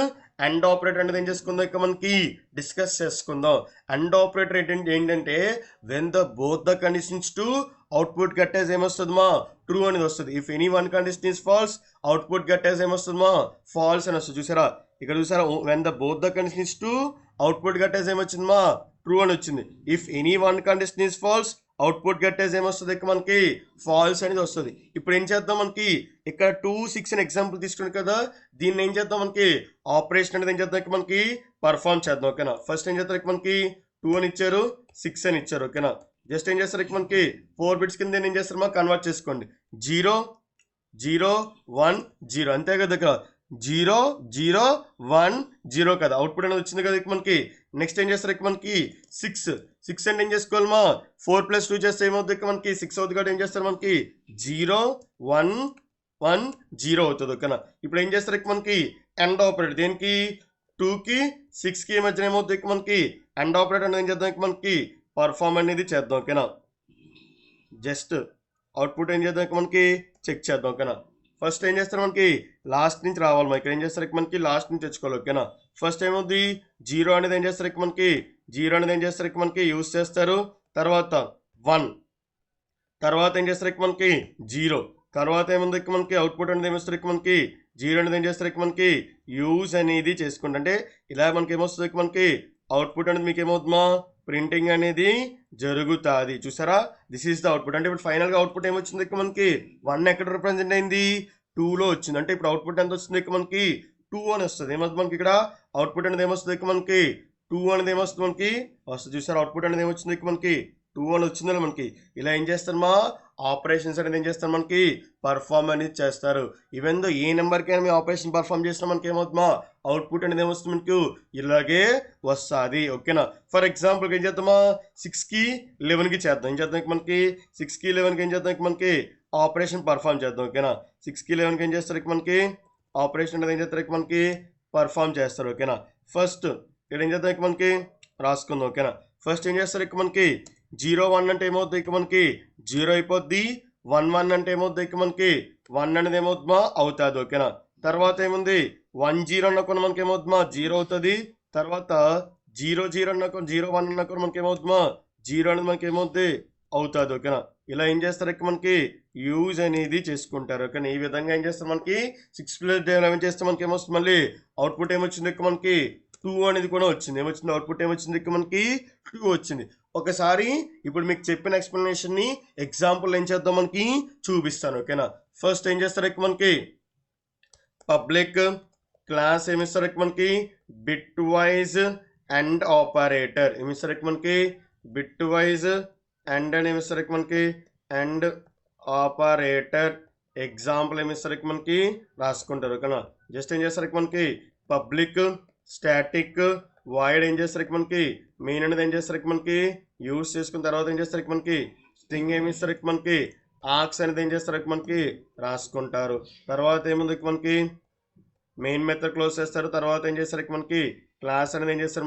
అండ్ ఆపరేటర్ అనేది ఏం చేసుకుందాం ఇక మనకి డిస్కస్ చేసుకుందాం. అండ్ ఆపరేటర్ ఏంటంటే when the both the conditions to output gets ఏమొస్తుంది మా ట్రూ అనేది వస్తుంది. If any one condition is false output gets ఏమొస్తుంది మా ఫాల్స్ అని వస్తుంది. చూసారా ఇక్కడ చూసారా when the both the conditions to output gets ఏమొచ్చింది మా ట్రూ అని వచ్చింది. If any one condition is false output gets ఏమొస్తుంది ఇక మనకి ఫాల్స్ అనేది వస్తుంది. ఇప్పుడు ఏం చేద్దాం మనకి ఇక్కడ 2 6 అని ఎగ్జాంపుల్ తీసుకుని కదా, దీన్ని ఏం చేద్దాం మనకి ఆపరేషన్ అనేది ఏం చేద్దాం ఇక మనకి పర్ఫామ్ చేద్దాం. ఓకేనా, ఫస్ట్ ఏం చేస్తారు ఇక మనకి 2 అని ఇచ్చారు, 6 అని ఇచ్చారు. ఓకేనా, జస్ట్ ఏం చేస్తారు ఇక మనకి 4 బిట్స్ కింద ఏం చేస్తారు మా కన్వర్ట్ చేసుకోండి. 0 0 1 0 అంతే కదా, ఇక్కడ 0 0 1 0 కదా, అవుట్పుట్ అనేది వచ్చింది కదా ఇక మనకి. నెక్స్ట్ ఏం చేస్తారు ఇక మనకి 6 అంటే ఏం చేసుకోవాలి మా 4 + 2 చేస్తే ఏమవుతుంది ఇక మనకి 6 అవుతుంది కాబట్టి ఏం చేస్తారు మనకి 0 1 1 0 అవుతుంది. ఓకేనా, ఇప్పుడు ఏం చేస్తారు ఇక మనకి ఎండ్ ఆపరేటర్ దేనికి 2కి 6కి మధ్యన ఏమవుతుంది ఇక మనకి ఎండ్ ఆపరేటర్ అనేది ఏం చేద్దాం ఇక మనకి పర్ఫామ్ అనేది చేద్దాం. ఓకేనా, జస్ట్ అవుట్పుట్ ఏం చేద్దాం ఇక మనకి చెక్ చేద్దాం. ఓకేనా, ఫస్ట్ ఏం చేస్తారు మనకి లాస్ట్ నుంచి రావాలి మా ఇక్కడ ఏం చేస్తారు ఇక మనకి లాస్ట్ నుంచి తెచ్చుకోవాలి. ఓకేనా, ఫస్ట్ ఏమవుతుంది 0 అనేది ఏం చేస్తారు ఇక మనకి 0 అనేది ఏం చేస్తారు ఇక మనకి యూజ్ చేస్తారు. తర్వాత 1 తర్వాత ఏం చేస్తారు ఇక మనకి 0 తర్వాత ఏముంది ఇక మనకి అవుట్పుట్ అనేది ఏమొస్తారు ఇక మనకి 0 అనేది ఏం చేస్తారు ఇక మనకి యూజ్ అనేది చేసుకుంటే అంటే ఇలా మనకి ఏమొస్తుంది ఇక మనకి అవుట్పుట్ అనేది మీకు ఏమవుతుందా ప్రింటింగ్ అనేది జరుగుతుంది. చూసారా దిస్ ఈస్ ద అవుట్పుట్. అంటే ఇప్పుడు ఫైనల్గా అవుట్పుట్ ఏమొచ్చింది ఇక మనకి 1 ఎక్కడ రిప్రజెంట్ అయింది 2లో వచ్చింది. అంటే ఇప్పుడు అవుట్పుట్ ఎంత వస్తుంది ఇక మనకి 2 అని వస్తుంది. ఏమవుతుంది మనకి ఇక్కడ అవుట్పుట్ అనేది ఏమొస్తుంది ఇక మనకి 2 అనేది ఏమొస్తుంది మనకి వస్తుంది. చూసారా అవుట్పుట్ అనేది ఏమొచ్చింది ఇక మనకి 2 అని వచ్చిందని మనకి. ఇలా ఏం చేస్తారు మా ఆపరేషన్స్ అనేది ఏం చేస్తారు మనకి పర్ఫామ్ అనేది చేస్తారు. ఈవెన్ దో ఏ నెంబర్కైనా మీ ఆపరేషన్ పర్ఫామ్ చేసినా మనకి ఏమవుతుందా అవుట్పుట్ అనేది ఏమొస్తుంది మనకు ఇలాగే వస్తుంది. ఓకేనా, ఫర్ ఎగ్జాంపుల్కి ఏం చేద్దామా 6కి 11కి చేద్దాం. ఏం చేద్దాం మనకి 6కి 11కి ఏం చేద్దాం మనకి ఆపరేషన్ పర్ఫామ్ చేద్దాం. ఓకేనా, 6కి 11కి ఏం చేస్తారు మనకి ఆపరేషన్ అనేది ఏం చేస్తారు మనకి పర్ఫామ్ చేస్తారు. ఓకేనా, ఫస్ట్ ఇక్కడ ఏం చేద్దాం మనకి రాసుకుందాం. ఓకేనా, ఫస్ట్ ఏం చేస్తారు ఇక మనకి 0 1 అంటే ఏమవుతుంది ఇక మనకి 0 అయిపోద్ది. 1 1 అంటే ఏమవుతుంది ఇక మనకి 1 అనేది ఏమవుతుందా అవుతుంది. ఓకేనా, తర్వాత ఏముంది 1 0 అన్నప్పుడు మనకి ఏమవుతుందా 0 అవుతుంది. తర్వాత 0 0 అన్నప్పుడు 0 1 అన్నప్పుడు మనకి ఏమవుతుందా 0 అనేది మనకి ఏమవుతుంది అవుతుంది. ఓకేనా, ఇలా ఏం చేస్తారు ఇక మనకి యూజ్ అనేది చేసుకుంటారు. ఓకేనా, ఈ విధంగా ఏం చేస్తారు మనకి 6 + 11 చేస్తే మనకి ఏమొస్తుంది మళ్ళీ అవుట్పుట్ ఏమొచ్చింది ఇక మనకి 2 అనేది కూడా వచ్చింది. ఏమొచ్చింది అవుట్పుట్ ఏమొచ్చింది ఇక మనకి 2 వచ్చింది. ఒకసారి ఇప్పుడు మీకు చెప్పిన ఎక్స్ప్లెనేషన్ని ఎగ్జాంపుల్ ఏం చేద్దాం మనకి చూపిస్తాను. ఓకేనా, ఫస్ట్ ఏం చేస్తారు ఇక మనకి పబ్లిక్ క్లాస్ ఏమిస్తారు ఇక మనకి బిట్ వైజ్ అండ్ ఆపరేటర్ ఏమిస్తారు ఇక మనకి బిట్ వైజ్ అండ్ అని ఏమిస్తారు ఇక మనకి అండ్ ఆపరేటర్ ఎగ్జాంపుల్ ఏమిస్తారు ఇక మనకి రాసుకుంటారు. ఓకేనా, జస్ట్ ఏం చేస్తారు ఇక మనకి పబ్లిక్ స్టాటిక్ వాయిడ్ ఏం చేస్తారు ఇక మనకి మెయిన్ అనేది ఏం చేస్తారు ఇక మనకి యూజ్ చేసుకున్న తర్వాత ఏం చేస్తారు ఇక మనకి స్ట్రింగ్ ఏమి ఇస్తారు ఇక మనకి ఆర్క్స్ అనేది ఏం చేస్తారు మనకి రాసుకుంటారు. తర్వాత ఏముంది మనకి మెయిన్ మెథడ్ క్లోజ్ చేస్తారు. తర్వాత ఏం చేస్తారు మనకి క్లాస్ అనేది ఏం చేస్తారు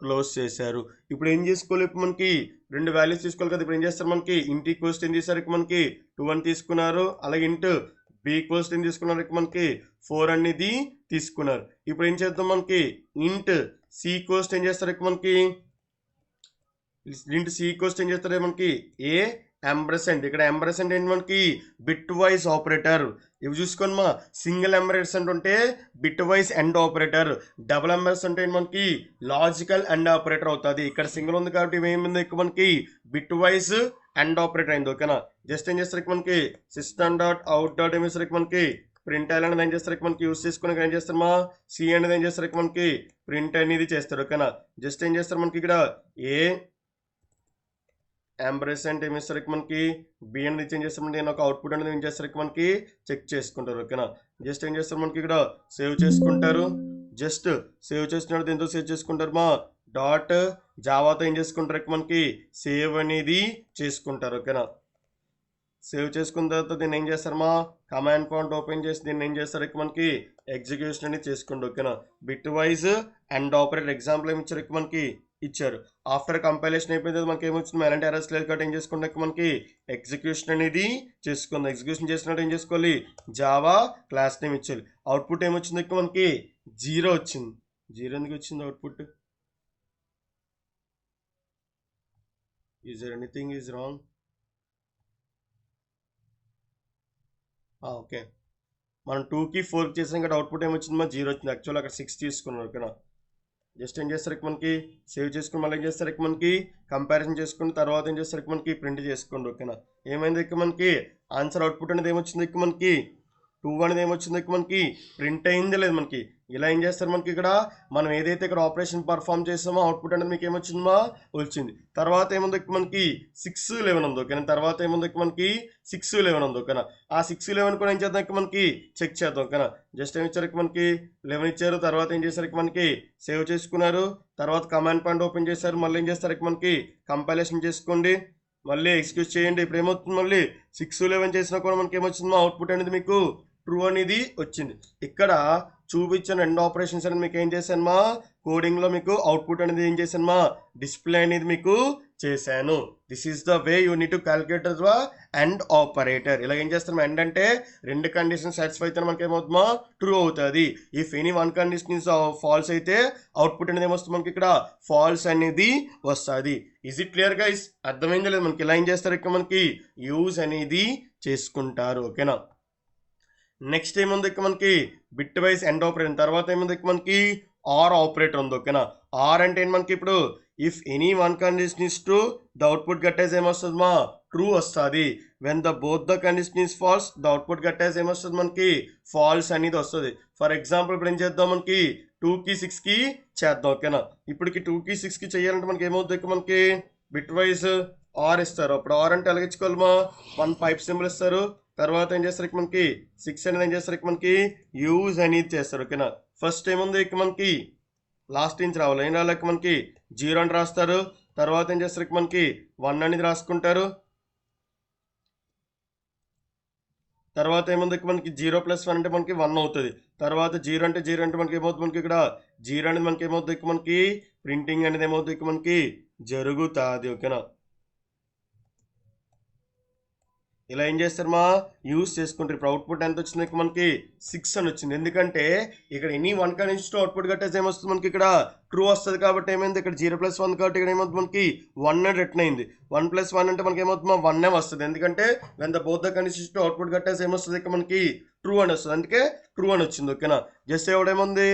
క్లోజ్ చేశారు. ఇప్పుడు ఏం చేసుకోవాలి, ఇప్పుడు మనకి రెండు వాల్యూస్ తీసుకోవాలి కదా. ఇప్పుడు ఏం చేస్తారు మనకి ఇంట్ ఈక్వల్స్ ఏం చేశారు మనకి 2 అని తీసుకున్నారు. అలాగే ఇంట్ బి ఈక్వల్స్ ఏం తీసుకున్నారు మనకి 4 అనేది తీసుకున్నారు. ఇప్పుడు ఏం చేద్దాం మనకి ఇంట్ సి ఈక్వల్స్ ఏం చేస్తారు మనకి ఇంట్ సి ఈక్వల్స్ ఏం చేస్తారు మనకి ఏ ఎంబర్సెంట్. ఇక్కడ ఎంబర్సెంట్ ఏంటి మనకి బిట్ వైజ్ ఆపరేటర్. ఇవి చూసుకోండి మా సింగిల్ ఎంబర్సెంట్ ఉంటే bit wise and operator, double ampersand ఏంటి మనకి లాజికల్ ఎండ్ ఆపరేటర్ అవుతుంది. ఇక్కడ సింగిల్ ఉంది కాబట్టి ఏమైంది మనకి బిట్ వైజ్ ఎండ్ ఆపరేటర్ అయింది. ఓకేనా. జస్ట్ ఏం చేస్తారు మనకి సిస్టమ్ డాట్ అవుట్ డాట్ ఏం చేస్తారు మనకి ప్రింట్ అనేది ఏం చేస్తారు మనకి యూస్ చేసుకుని ఏం చేస్తారమ్మా సి అనేది ఏం చేస్తారు మనకి ప్రింట్ అనేది చేస్తారు. ఓకేనా. జస్ట్ ఏం చేస్తారు మనకి ఇక్కడ ఏ ఎంబర్సెంట్ ఏమి ఇస్తారు మనకి బి అనేది చేంజ్ చేస్తామంటే నేను ఒక అవుట్పుట్ అనేది ఏం చేస్తారు మనకి చెక్ చేసుకుంటారు. ఓకేనా. జస్ట్ ఏం చేస్తారు మనకి ఇక్కడ సేవ్ చేసుకుంటారు. జస్ట్ సేవ్ చేసుకున్నట్టు దీంతో సేవ్ చేసుకుంటారు మా డాట్ జావాతో ఏం చేసుకుంటారు మనకి సేవ్ అనేది చేసుకుంటారు. ఓకేనా. సేవ్ చేసుకున్న తర్వాత దీన్ని ఏం చేస్తారు మా కమాండ్ ప్రాంప్ట్ ఓపెన్ చేసి దీన్ని ఏం చేస్తారు మనకి ఎగ్జిక్యూషన్ అనేది చేసుకోండి. ఓకేనా. Bit wise and operator example ఏమి ఇచ్చారు మనకి ఇచ్చారు. ఆఫ్టర్ కంపైలేషన్ అయిపోయింది మనకి ఏమొచ్చింది ఎలాంటి ఎర్రర్స్ లేదు కాబట్టి ఏం చేసుకుంటే మనకి ఎగ్జిక్యూషన్ అనేది చేసుకుందాం. ఎగ్జిక్యూషన్ చేసినట్టు ఏం చేసుకోవాలి జావా క్లాస్ నేమ్ ఇచ్చాలి. అవుట్పుట్ ఏమొచ్చింది మనకి 0 వచ్చింది. 0 ఎందుకు వచ్చింది output? Is there anything is wrong? Okay, మనం 2కి 4కి చేసాం కదా అవుట్పుట్ ఏమొచ్చింది 0 వచ్చింది. యాక్చువల్ అక్కడ 6 తీసుకున్నాం. ఓకేనా. జస్ట్ ఏం చేస్తారు మనకి సేవ్ చేసుకుని మళ్ళీ ఏం చేస్తారు మనకి కంపారిజన్ చేసుకుని తర్వాత ఏం చేస్తారు మనకి ప్రింట్ చేసుకోండి. ఓకేనా. ఏమైంది మనకి ఆన్సర్ అవుట్పుట్ అనేది ఏమొచ్చింది మనకి 2 అనేది ఏమొచ్చింది మనకి ప్రింట్ అయింది లేదు మనకి. ఇలా ఏం చేస్తారు మనకి ఇక్కడ మనం ఏదైతే ఇక్కడ ఆపరేషన్ పర్ఫామ్ చేసామో అవుట్పుట్ అనేది మీకు ఏమొచ్చిందో వచ్చింది. తర్వాత ఏముంది మనకి 6-11 ఉంది. ఓకేనా. తర్వాత ఏముంది మనకి 6-11 ఉంది. ఓకేనా. ఆ 6-11 కూడా ఏం చేద్దాం మనకి చెక్ చేద్దాం. ఓకేనా. జస్ట్ ఏమి ఇచ్చారు మనకి 11 ఇచ్చారు. తర్వాత ఏం చేశారు మనకి సేవ్ చేసుకున్నారు. తర్వాత కమాండ్ పాయింట్ ఓపెన్ చేశారు. మళ్ళీ ఏం చేస్తారు మనకి కంపైలేషన్ చేసుకోండి. మళ్ళీ ఎగ్జిక్యూట్ చేయండి. ఇప్పుడు ఏమవుతుంది మళ్ళీ 6-11 చేసినా కూడా మనకి ఏమొచ్చిందో అవుట్పుట్ అనేది మీకు ట్రూ అనేది వచ్చింది. ఇక్కడ చూపించిన రెండు ఆపరేషన్స్ అనేది మీకు ఏం చేశాను కోడింగ్లో మీకు అవుట్పుట్ అనేది ఏం చేశాను డిస్ప్లే అనేది మీకు చేశాను. This is the way you need to calculate the and operator. ఇలా ఏం చేస్తాం ఎండ్ అంటే రెండు కండిషన్ సాటిస్ఫై అయితే మనకి ఏమవుతుందో ట్రూ అవుతుంది. If any one condition is falls అయితే అవుట్పుట్ అనేది ఏమొస్తుంది మనకి ఇక్కడ ఫాల్స్ అనేది వస్తుంది. Is it clear guys? అర్థమైందా లేదు మనకి? ఇలా ఏం చేస్తారు ఇక్కడ మనకి యూజ్ అనేది చేసుకుంటారు. ఓకేనా. నెక్స్ట్ ఏముంది మనకి బిట్ వైజ్ ఎండ్ ఆపరేటర్. తర్వాత ఏముంది మనకి ఆర్ ఆపరేటర్ ఉంది. ఓకేనా. ఆర్ అంటే ఏంటి మనకి ఇప్పుడు if any one condition is true the output gets ఏమొస్తుంది ట్రూ వస్తుంది. When the both the condition is false the output gets ఏమొస్తుంది మనకి ఫాల్స్ అనేది వస్తుంది. ఫర్ ఎగ్జాంపుల్ ఇప్పుడు ఏం చేద్దాం మనకి 2కి 6కి చేద్దాం. ఓకేనా. ఇప్పటికి 2కి 6కి చేయాలంటే మనకి ఏమవుతుంది మనకి బిట్ వైజ్ ఆర్ ఇస్తారు. అప్పుడు ఆర్ అంటే ఎలాగించుకోవాలమా 1 పైప్ సింబల్ ఇస్తారు. తర్వాత ఏం చేస్తారు మనకి 6 అనేది ఏం చేస్తారు మనకి యూజ్ అనేది చేస్తారు. ఓకేనా. ఫస్ట్ ఏముంది మనకి లాస్ట్ నుంచి రావాలి. ఏం రాలేక మనకి 0 అని రాస్తారు. తర్వాత ఏం చేస్తారు మనకి 1 అనేది రాసుకుంటారు. తర్వాత ఏముంది మనకి 0+1 అంటే మనకి 1 అవుతుంది. తర్వాత 0 అంటే 0 అంటే మనకి ఏమవుతుంది మనకి ఇక్కడ 0 అనేది మనకి ఏమవుతుంది మనకి ప్రింటింగ్ అనేది ఏమవుతుంది మనకి జరుగుతుంది. ఓకేనా. ఇలా ఏం చేస్తారు యూస్ చేసుకుంటారు. ఇప్పుడు అవుట్పుట్ ఎంత వచ్చింది మనకి 6 అని వచ్చింది. ఎందుకంటే ఇక్కడ ఎనీ వన్ కండిషన్ అవుట్పుట్ కట్టేసి ఏమొస్తుంది మనకి ఇక్కడ ట్రూ వస్తుంది. కాబట్టి ఏమైంది ఇక్కడ 0+1 కాబట్టి ఇక్కడ ఏమవుతుంది మనకి 1 అని రిటర్న్ అయింది. 1+1 అంటే మనకి ఏమవుతుంది 1 వస్తుంది. ఎందుకంటే when the both the condition output కట్టేసి ఏమొస్తుంది ఇక్కడ మనకి ట్రూ అని వస్తుంది. అందుకే ట్రూ అని వచ్చింది. ఓకేనా. జస్ట్ ఏమేముంది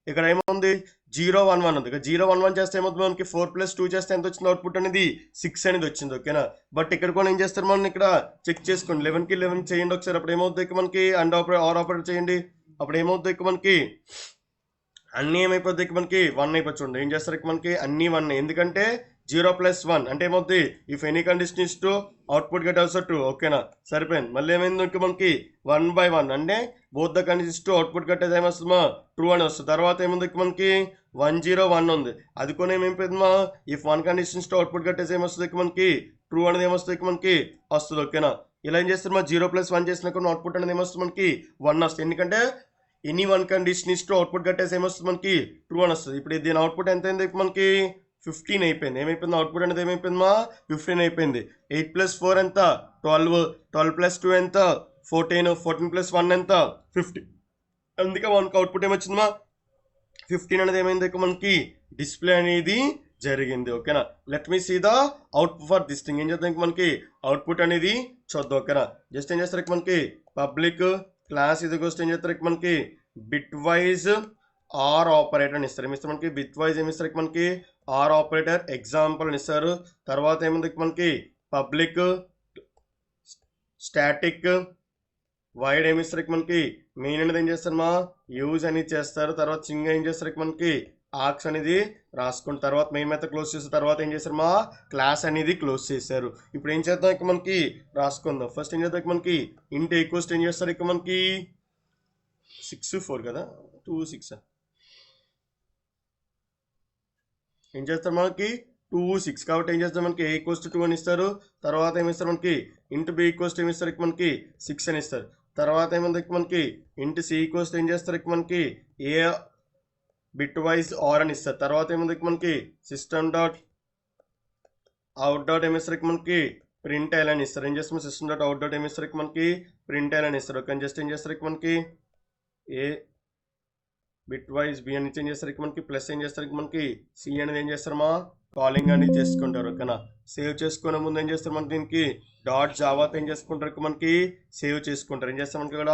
ఇక్కడ ఏముంది 0-1-1 ఉంది. 0-1-1 చేస్తే ఏమవుతుంది మనకి 4+2 చేస్తే ఎంత వచ్చింది అవుట్పుట్ అనేది 6 అనేది వచ్చింది. ఓకేనా. బట్ ఇక్కడ కూడా ఏం చేస్తారు మనం ఇక్కడ చెక్ చేసుకోండి. 11కి 11 చేయండి ఒకసారి. అప్పుడు ఏమవుతుంది మనకి అండ్ ఆర్ ఆపరేట్ చేయండి. అప్పుడు ఏమవుతుంది మనకి అన్నీ ఏమైపోద్ది మనకి 1 అయిపోతుంది. చూడండి ఏం చేస్తారు మనకి అన్నీ 1. ఎందుకంటే 0+1 అంటే ఏమవుతుంది if any condition is true output get also true. ఓకేనా. సరిపోయింది. మళ్ళీ ఏమైంది మనకి 1/1 అంటే both the condition is true output గట్టేది ఏమొస్తుందా ట్రూ అని వస్తుంది. తర్వాత ఏముంది మనకి 1-0-1 ఉంది. అది కూడా ఏమైపోయిందమ్మా if one condition is true output గట్టేసి ఏమొస్తుంది మనకి ట్రూ అనేది ఏమొస్తుంది మనకి వస్తుంది. ఓకేనా. ఇలా ఏం చేస్తారు మా 0 + 1 చేసినాక అవుట్పుట్ అనేది ఏమొస్తుంది మనకి 1 వస్తుంది. ఎందుకంటే any one condition is true output కట్టేసి ఏమొస్తుంది మనకి ట్రూ అని వస్తుంది. ఇప్పుడు దీని అవుట్పుట్ ఎంత అయింది మనకి 15 అయిపోయింది. ఏమైపోయింది అవుట్పుట్ అనేది ఏమైపోయింది మా 15 అయిపోయింది. 8 + 4 ఎంత 12, 12 + 2 ఎంత 14, 14 + 1 ఎంత 15. అందుకే మనకి అవుట్పుట్ ఏమొచ్చింది మా 15 అనేది ఏమైంది మనకి డిస్ప్లే అనేది జరిగింది. ఓకేనా, let me see the output for this thing. ఏం చేద్దాం మనకి అవుట్పుట్ అనేది చూద్దాం. ఓకేనా, జస్ట్ ఏం చేస్తారు మనకి పబ్లిక్ క్లాస్ ఇది ఏం చేస్తారు మనకి బిట్ వైజ్ ఆర్ ఆపరేటర్ అని ఇస్తారు. ఏమిస్తారు మనకి బిట్ వైజ్ ఏమిస్తారు మనకి ఆర్ ఆపరేటర్ ఎగ్జాంపుల్ అని ఇస్తారు. తర్వాత ఏముంది మనకి పబ్లిక్ స్టాటిక్ వైడ్ ఏమిస్తారు మనకి మెయిన్ అనేది ఏం చేస్తారు మా యూజ్ అనేది చేస్తారు. తర్వాత సింగ్ ఏం చేస్తారు మనకి ఆర్క్స్ అనేది రాసుకున్న తర్వాత మెయిన్ మెథడ్ క్లోజ్ చేసిన తర్వాత ఏం చేస్తారు మా క్లాస్ అనేది క్లోజ్ చేశారు. ఇప్పుడు ఏం చేద్దాం మనకి రాసుకుందాం. ఫస్ట్ ఏం చేద్దాం మనకి ఇంట్ ఈక్వల్స్ ఏం చేస్తారు మనకి 6 4 కదా 2 6 ఏం చేస్తారు మనకి 2 6 కాబట్టి ఏం చేస్తారు మనకి a ఈక్వల్స్ టు 2 అని ఇస్తారు. తర్వాత ఏమిస్తారు మనకి ఇంటూ b ఈక్వల్స్ టు ఏమిస్తారు మనకి 6 అని ఇస్తారు. తర్వాత ఏముంది మనకి ఇంటూ c ఈక్వల్స్ ఏం చేస్తారు మనకి ఏ బిట్ వైజ్ ఆర్ అని ఇస్తారు. తర్వాత ఏముంది మనకి సిస్టమ్ డాట్ అవుట్ డాట్ ఏమిస్తారు మనకి ప్రింట్ ఎల్ అని ఇస్తారు. ఏం చేస్తాం సిస్టమ్ డాట్ అవుట్ డాట్ ఏమిస్తారు మనకి ప్రింట్ ఎల్ అని ఇస్తారు. ఓకే, జస్ట్ ఏం చేస్తారు మనకి ఏ బిట్ వైజ్ బి అని ఏం చేస్తారు మనకి ప్లస్ ఏం చేస్తారు మనకి సి అనేది ఏం చేస్తారు మా కాలింగ్ అనేది చేసుకుంటారు. ఓకేనా, సేవ్ చేసుకునే ముందు ఏం చేస్తారు మనకి దీనికి డాట్ జావాతో ఏం చేసుకుంటారు మనకి సేవ్ చేసుకుంటారు. ఏం చేస్తారు మనకి ఇక్కడ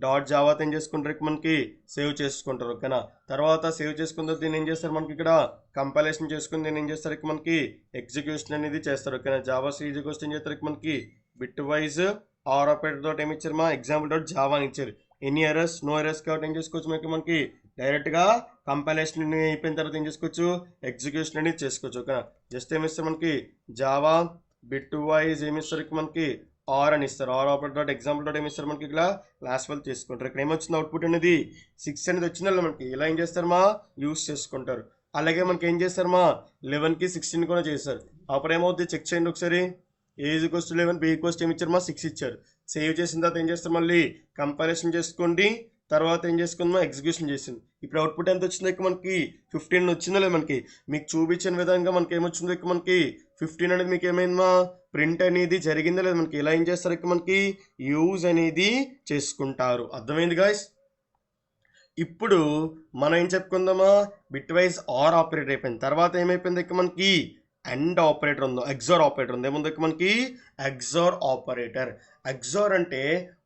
డాట్ జావాతో ఏం చేసుకుంటారు మనకి సేవ్ చేసుకుంటారు. ఓకేనా, తర్వాత సేవ్ చేసుకున్న దీన్ని ఏం చేస్తారు మనకి ఇక్కడ కంపైలేషన్ చేసుకుని దీన్ని ఏం చేస్తారు మనకి ఎగ్జిక్యూషన్ అనేది చేస్తారు. ఓకేనా, జావా సి ఈక్వల్స్ ఏం చేస్తారు మనకి బిట్ వైజ్ ఆర్ ఆపరేటర్ తోటి ఏమి ఇచ్చారు మా ఎగ్జాంపుల్ డాట్ జావా అని ఇచ్చారు. ఎనీ ఎర్రర్స్ నో ఎర్రర్స్ కాబట్టి ఏం చేసుకోవచ్చు మనకి డైరెక్ట్గా కంపైలేషన్ అయిపోయిన తర్వాత ఏం చేసుకోవచ్చు ఎగ్జిక్యూషన్ అనేది చేసుకోవచ్చు. ఓకేనా, జస్ట్ ఏమిస్తారు మనకి జావా బిట్ వైజ్ ఏమిస్తారు మనకి ఆర్ అని ఇస్తారు. Or operator dot example dot ఏమిస్తారు మనకి ఇక్కడ క్లాస్ వాళ్ళు చేసుకుంటారు. ఇక్కడ ఏమొచ్చింది అవుట్పుట్ అనేది 6 అనేది వచ్చిందా మనకి ఇలా ఏం చేస్తారు మా యూస్ చేసుకుంటారు. అలాగే మనకి ఏం చేస్తారు మా 11కి 16 కూడా చేస్తారు. అప్పుడు ఏమవుతుంది చెక్ చేయండి ఒకసారి. A equals to 11 B equals to ఏమి ఇచ్చారు మా 6 ఇచ్చారు. సేవ్ చేసిన తర్వాత ఏం చేస్తారు మళ్ళీ కంపారిజన్ చేసుకోండి. తర్వాత ఏం చేసుకుందాం ఎగ్జిక్యూషన్ చేసింది. ఇప్పుడు అవుట్పుట్ ఎంత వచ్చింది మనకి 15 వచ్చిందా లేదు మనకి మీకు చూపించిన విధంగా మనకి ఏమొచ్చింది మనకి 15 అనేది మీకు ఏమైందా ప్రింట్ అనేది జరిగిందా లేదు మనకి ఇలా ఏం చేస్తారు మనకి యూజ్ అనేది చేసుకుంటారు. అర్థమైంది గాయ్స్. ఇప్పుడు మనం ఏం చెప్పుకుందామా బిట్ వైజ్ ఆర్ ఆపరేటర్ అయిపోయింది. తర్వాత ఏమైపోయింది మనకి అండ్ ఆపరేటర్ ఉందో ఎగ్జార్ ఆపరేటర్ ఉంది. ఏముంది మనకి ఎగ్జార్ ఆపరేటర్. ఎగ్జార్ అంటే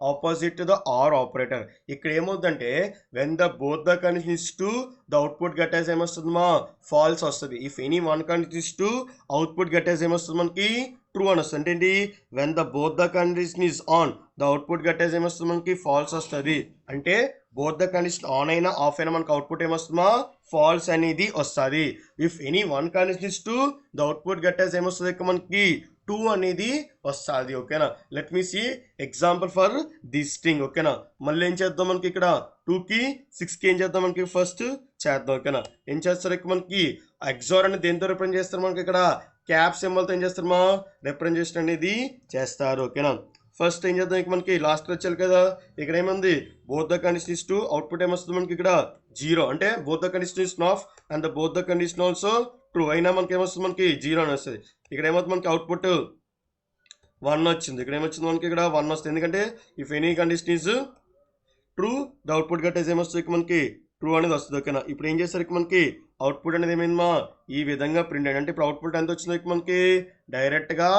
opposite to the OR operator. ఇక్కడ ఏమవుతుందంటే when the both the condition is true the output get as ఏమొస్తుంది మా ఫాల్స్ వస్తుంది. If any one condition is true output get as ఏమొస్తుంది మనకి ట్రూ అని వస్తుంది. అంటే ఏంటి when the both the condition is on the output get as ఏమొస్తుంది మనకి ఫాల్స్ వస్తుంది. అంటే బోత్ ద కండిషన్ ఆన్ అయినా ఆఫ్ అయినా మనకి అవుట్పుట్ ఏమొస్తుందా ఫాల్స్ అనేది వస్తుంది. If any one condition is true the output get as ఏమొస్తుంది మనకి 2 అనేది వస్తుంది. ఓకేనా, let me see example for this thing. ఓకేనా, మళ్ళీ ఏం చేద్దాం మనకి ఇక్కడ 2కి 6కి ఏం చేద్దాం మనకి ఫస్ట్ చేద్దాం. ఓకేనా, ఏం చేస్తారు మనకి ఎగ్జార్ అనేది దేంతో రిప్రజెంట్ చేస్తారు మనకి ఇక్కడ క్యాప్ సింబల్తో ఏం చేస్తారు మా రిప్రజెంటేషన్ అనేది చేస్తారు. ఓకేనా, ఫస్ట్ ఏం చేద్దాం మనకి లాస్ట్ వచ్చారు కదా ఇక్కడ ఏముంది both the condition is true output ఏమొస్తుంది మనకి ఇక్కడ 0 అంటే both the condition is of and the both the condition also true అయినా మనకి ఏమొస్తుంది మనకి 0 అని వస్తుంది. ఇక్కడ ఏమవుతుంది మనకి అవుట్పుట్ 1 వచ్చింది. ఇక్కడ ఏమొచ్చింది మనకి ఇక్కడ 1 వస్తుంది. ఎందుకంటే if any condition is true the output get ఏమొస్తుంది మనకి ట్రూ అనేది వస్తుంది. ఓకేనా, ఇప్పుడు ఏం చేస్తారు మనకి అవుట్పుట్ అనేది ఏమైందమ్మా ఈ విధంగా ప్రింట్ అయ్యింది. అంటే ఇప్పుడు అవుట్పుట్ ఎంత వచ్చింది మనకి డైరెక్ట్గా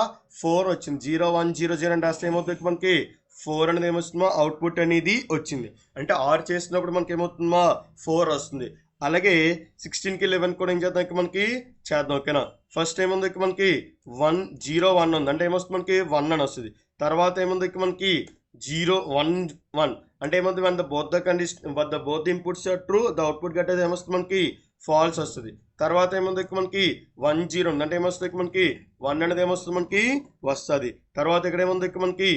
4 వచ్చింది. 0 1 0 0 అంటే రాస్తే ఏమవుతుంది మనకి 4 అనేది ఏమొస్తుందా అవుట్పుట్ అనేది వచ్చింది. అంటే ఆర్ చేసినప్పుడు మనకి ఏమవుతుందా 4 వస్తుంది. అలాగే 16కి 11 కూడా ఏం చేద్దాం మనకి చేద్దాం. ఓకేనా, ఫస్ట్ ఏముంది మనకి 1 0 1 ఉంది అంటే ఏమొస్తుంది మనకి 1 అని వస్తుంది. తర్వాత ఏముంది మనకి 0 1 1 అంటే ఏమవుతుంది one the both the condition the both inputs are true the output గట్టేది ఏమొస్తుంది మనకి ఫాల్స్ వస్తుంది. తర్వాత ఏముంది మనకి 1 0 ఉంది అంటే ఏమొస్తుంది మనకి 1 అనేది ఏమొస్తుంది మనకి వస్తుంది. తర్వాత ఇక్కడ ఏముంది మనకి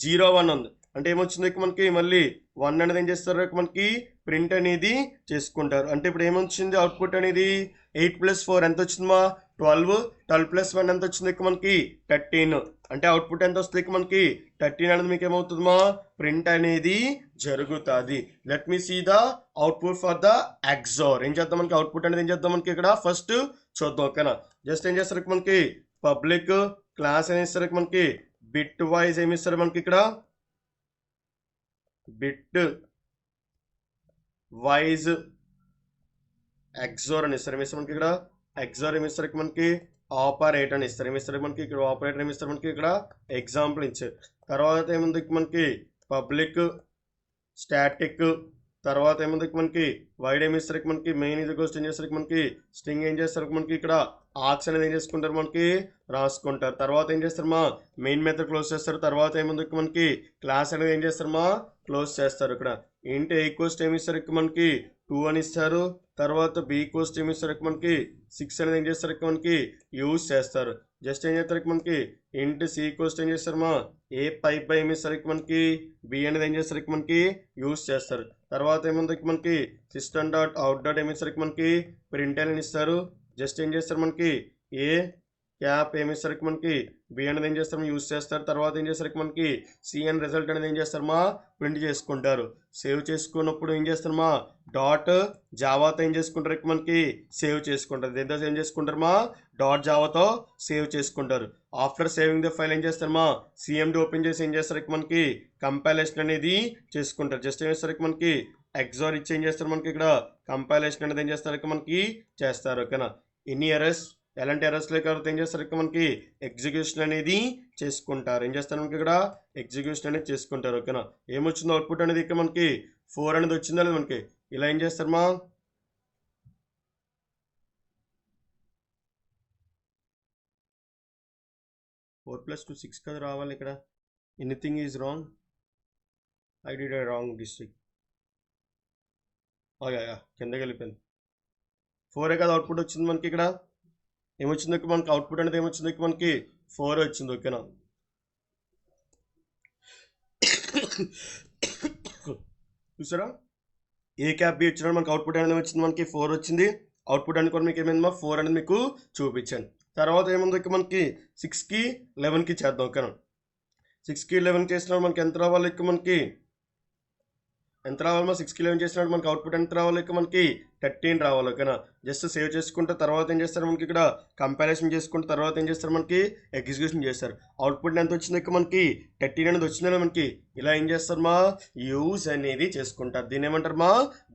0 1 ఉంది అంటే ఏమొచ్చింది మనకి మళ్ళీ 1 అనేది ఏం చేస్తారు మనకి ప్రింట్ అనేది చేసుకుంటారు. అంటే ఇప్పుడు ఏమొచ్చింది అవుట్పుట్ అనేది 8 + 4 ఎంత వచ్చిందమ్మా 12 ప్లస్ 1 ఎంత వచ్చింది ఇక్కడ మనకి 13. అంటే అవుట్పుట్ ఎంత వస్తుంది ఇక్కడ మనకి 13 అనేది మీకు ఏమవుతుందమ్మా ప్రింట్ అనేది జరుగుతుంది. Let me see the output for the XOR. ఏం చేద్దాం మనకి అవుట్పుట్ అనేది ఏం చేద్దాం మనకి ఇక్కడ ఫస్ట్ చూద్దాం. ఓకేనా, జస్ట్ ఏం చేస్తారు మనకి పబ్లిక్ క్లాస్ ఏమి ఇస్తారు మనకి బిట్ వైజ్ ఏమి ఇస్తారు మనకి ఇక్కడ బిట్ వైజ్ ఎగ్జార్ అని ఇస్తారు. ఏమి ఇస్తారు మనకి ఇక్కడ ఎగ్జార్ ఏమి ఇస్తారు మనకి ఆపరేటర్ అని ఇస్తారు. ఏమి ఇస్తారు మనకి ఇక్కడ ఆపరేటర్ ఏమి ఇస్తారు మనకి ఇక్కడ ఎగ్జాంపుల్ ఇచ్చారు. తర్వాత ఏముంది మనకి పబ్లిక్ స్టాటిక్. తర్వాత ఏముంది మనకి వైడ్ ఏమి ఇస్తారు మనకి మెయిన్ ఇది క్వశ్చన్ చేస్తారు మనకి స్ట్రింగ్ ఏం చేస్తారు మనకి ఇక్కడ ఆర్క్స్ అనేది ఏం చేసుకుంటారు మనకి రాసుకుంటారు. తర్వాత ఏం చేస్తారు మా మెయిన్ మెథడ్ క్లోజ్ చేస్తారు. తర్వాత ఏముంది మనకి క్లాస్ అనేది ఏం చేస్తారు మా క్లోజ్ చేస్తారు. ఇక్కడ ఏంటి ఏ కోస్ట్ ఏమి ఇస్తారు ఇక్కడ మనకి 2 అని ఇస్తారు. తర్వాత బి కోస్ట్ ఏమి ఇస్తారు మనకి 6 అనేది ఏం చేస్తారు మనకి యూజ్ చేస్తారు. జస్ట్ ఏం చేస్తారు మనకి ఇంటి సి కోస్ట్ ఏం చేస్తారు మా ఏ పైప్ బై ఏమి ఇస్తారు మనకి బి అనేది ఏం చేస్తారు మనకి యూజ్ చేస్తారు. తర్వాత ఏముంది మనకి సిస్టమ్ డాట్ అవుట్ డాట్ ఏమి ఇస్తారు మనకి ప్రింట్ అని ఇస్తారు. జస్ట్ ఏం చేస్తారు మనకి ఏ క్యాప్ ఏమి ఇస్తారు మనకి బి అనేది ఏం చేస్తారు యూజ్ చేస్తారు. తర్వాత ఏం చేస్తారు మనకి సిఎన్ రిజల్ట్ అనేది ఏం చేస్తారు మా ప్రింట్ చేసుకుంటారు. సేవ్ చేసుకున్నప్పుడు ఏం చేస్తారు మా డాట్ జావాతో ఏం చేసుకుంటారు మనకి సేవ్ చేసుకుంటారు. దీంతో ఏం చేసుకుంటారు మా డాట్ జావాతో సేవ్ చేసుకుంటారు. ఆఫ్టర్ సేవింగ్ ద ఫైల్ ఏం చేస్తారు మా సిఎండి ఓపెన్ చేసి ఏం చేస్తారు మనకి కంపైలేషన్ అనేది చేసుకుంటారు. జస్ట్ ఏం చేస్తారు మనకి ఎగ్జార్ ఇచ్చి ఏం చేస్తారు మనకి ఇక్కడ కంపైలేషన్ అనేది ఏం చేస్తారు మనకి చేస్తారు. ఓకేనా, ఎన్ని ఎర్రర్స్ ఎలాంటి ఎర్రర్స్ లేకపోతే ఏం చేస్తారు ఇక్కడ మనకి ఎగ్జిక్యూషన్ అనేది చేసుకుంటారు. ఏం చేస్తారు మనకి ఇక్కడ ఎగ్జిక్యూషన్ అనేది చేసుకుంటారు. ఓకేనా, ఏమొచ్చిందో అవుట్పుట్ అనేది ఇక్కడ మనకి 4 అనేది వచ్చిందా లేదు మనకి ఇలా ఏం చేస్తారు మా 4 + 2 6 కదా రావాలి. ఇక్కడ anything is wrong, I did a wrong district. కిందకి వెళ్ళిపోయింది. 4 కదా అవుట్పుట్ వచ్చింది మనకి ఇక్కడ ఏమొచ్చింది మనకి అవుట్పుట్ అనేది ఏమొచ్చింది మనకి 4 వచ్చింది. ఓకేనా, చూసారా ఏ క్యాప్ బి వచ్చినా మనకి అవుట్పుట్ అనేది వచ్చింది మనకి 4 వచ్చింది. అవుట్పుట్ అనేది కూడా మీకు ఏమైంది 4 అనేది మీకు చూపించాను. తర్వాత ఏముంది మనకి 6కి 11కి చేద్దాం. ఓకేనా, 6కి 11 చేసినప్పుడు మనకి ఎంత రావాలి మనకి ఎంత రావాలమ్మా 6కి 11 చేసినప్పుడు మనకి అవుట్పుట్ ఎంత రావాలి మనకి 13 రావాలి. ఓకేనా, జస్ట్ సేవ్ చేసుకుంటే తర్వాత ఏం చేస్తారు మనకి ఇక్కడ కంపారిజన్ చేసుకుంటే తర్వాత ఏం చేస్తారు మనకి ఎగ్జిక్యూషన్ చేస్తారు. అవుట్పుట్ ఎంత వచ్చింది మనకి 13 అనేది వచ్చిందని మనకి ఇలా ఏం చేస్తారు మా యూజ్ అనేది చేసుకుంటారు. దీని ఏమంటారు మా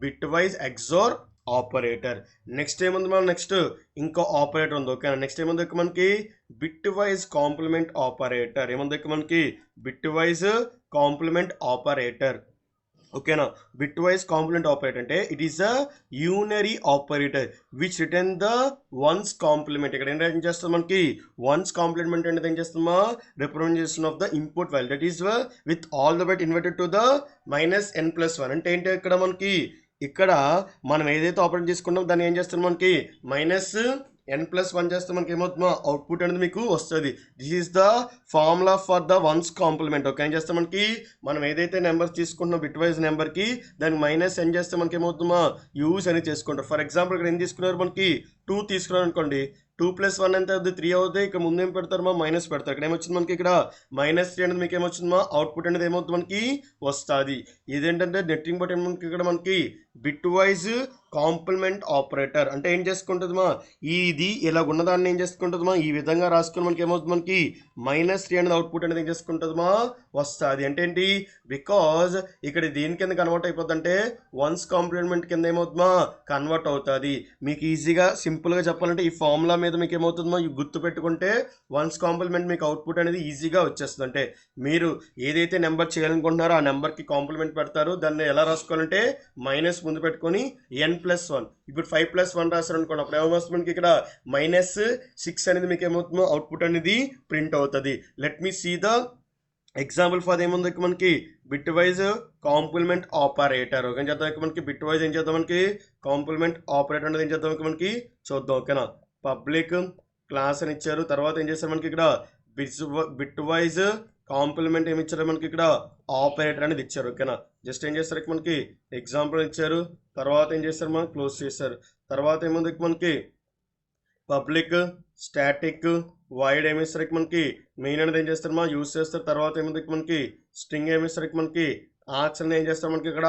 bit wise XOR operator. Next ఏముంది మనం నెక్స్ట్ ఇంకో ఆపరేటర్ ఉంది. ఓకేనా, నెక్స్ట్ ఏముంది మనకి బిట్ వైజ్ కాంప్లిమెంట్ ఆపరేటర్. ఏముంది మనకి బిట్ వైజ్ కాంప్లిమెంట్ ఆపరేటర్. ఓకేనా, బిట్ వైజ్ కాంప్లిమెంట్ ఆపరేటర్ అంటే it is a unary operator which return the ones complement. ఇక్కడ ఏం చేస్తుంది మనకి వన్స్ కాంప్లిమెంట్ అనేది ఏం చేస్తుందా representation of the input value that is with all the byte inverted to the -n+1. అంటే ఏంటి ఇక్కడ మనకి ఇక్కడ మనం ఏదైతే ఆపరేట్ చేసుకుంటామో దాన్ని ఏం చేస్తాం మనకి -n+1 చేస్తే మనకి ఏమవుతుందో అవుట్పుట్ అనేది మీకు వస్తుంది. This is the formula for the ones complement. Okay, ఏం చేస్తాం మనకి మనం ఏదైతే నెంబర్ తీసుకుంటున్నాం బిట్ వైజ్ నెంబర్కి దానికి -n చేస్తే మనకి ఏమవుతుందో యూజ్ అనేది చేసుకుంటారు. ఫర్ ఎగ్జాంపుల్ ఇక్కడ ఏం తీసుకున్నారు మనకి 2 తీసుకున్నారు అనుకోండి, 2 + 1 ఎంత అవుతుంది 3 అవుతుంది. ఇక్కడ ముందు ఏం పెడతారు మా మైనస్ పెడతారు. ఇక్కడ ఏమొచ్చింది మనకి ఇక్కడ -3 అనేది మీకు ఏమొచ్చింది మా అవుట్పుట్ అనేది ఏమవుతుంది మనకి వస్తుంది. ఇదేంటంటే నెట్టింగ్ బట్ మనకి ఇక్కడ మనకి బిట్ వైజ్ కాంప్లిమెంట్ ఆపరేటర్ అంటే ఏం చేసుకుంటుంది మా ఇది ఇలా ఉన్నదాన్ని ఏం చేసుకుంటుంది మా ఈ విధంగా రాసుకుని మనకి ఏమవుతుంది మనకి -3 అనేది అవుట్పుట్ అనేది ఏం చేసుకుంటుంది మా వస్తుంది. అంటే ఏంటి బికాజ్ ఇక్కడ దేని కింద కన్వర్ట్ అయిపోద్ది అంటే వన్స్ కాంప్లిమెంట్ కింద ఏమవుతుందా కన్వర్ట్ అవుతుంది. మీకు ఈజీగా సింపుల్గా చెప్పాలంటే ఈ ఫార్ములా మీద మీకు ఏమవుతుందో గుర్తు పెట్టుకుంటే వన్స్ కాంప్లిమెంట్ మీకు అవుట్పుట్ అనేది ఈజీగా వచ్చేస్తుంది. అంటే మీరు ఏదైతే నెంబర్ చేయాలనుకుంటున్నారో ఆ నెంబర్కి కాంప్లిమెంట్ పెడతారు. దాన్ని ఎలా రాసుకోవాలంటే మైనస్ ముందు పెట్టుకొని n+1 ఇప్పుడు 5+1 రాశారు అనుకోండి అప్పుడు ఏమవుతుంది మనకి ఇక్కడ -6 అనేది మీకు ఏమవుతుందో అవుట్పుట్ అనేది ప్రింట్ అవుతుంది. Let me see the example for ఏముంది మనకి bit wise complement operator. Okay చేద్దాం మనకి బిట్ వైజ్ ఏం చేద్దాం మనకి కాంప్లిమెంట్ ఆపరేటర్ అనేది ఏం చేద్దాం మనకి చూద్దాం. ఓకేనా, పబ్లిక్ క్లాస్ అని ఇచ్చారు. తర్వాత ఏం చేస్తారు మనకి ఇక్కడ బిట్ వైజ్ కాంప్లిమెంట్ ఏమి ఇచ్చారు మనకి ఇక్కడ ఆపరేటర్ అనేది ఇచ్చారు. ఓకేనా, జస్ట్ ఏం చేస్తారు మనకి ఎగ్జాంపుల్ ఇచ్చారు. తర్వాత ఏం చేస్తారు మనకి క్లోజ్ చేస్తారు. తర్వాత ఏముంది మనకి పబ్లిక్ స్టాటిక్ వాయిడ్ ఏమి ఇస్తారు మనకి మెయిన్ అనేది ఏం చేస్తారు మా యూస్ చేస్తారు. తర్వాత ఏముంది మనకి స్ట్రింగ్ ఏమి ఇస్తారు మనకి ఆన్సర్ని ఏం చేస్తారు మనకి ఇక్కడ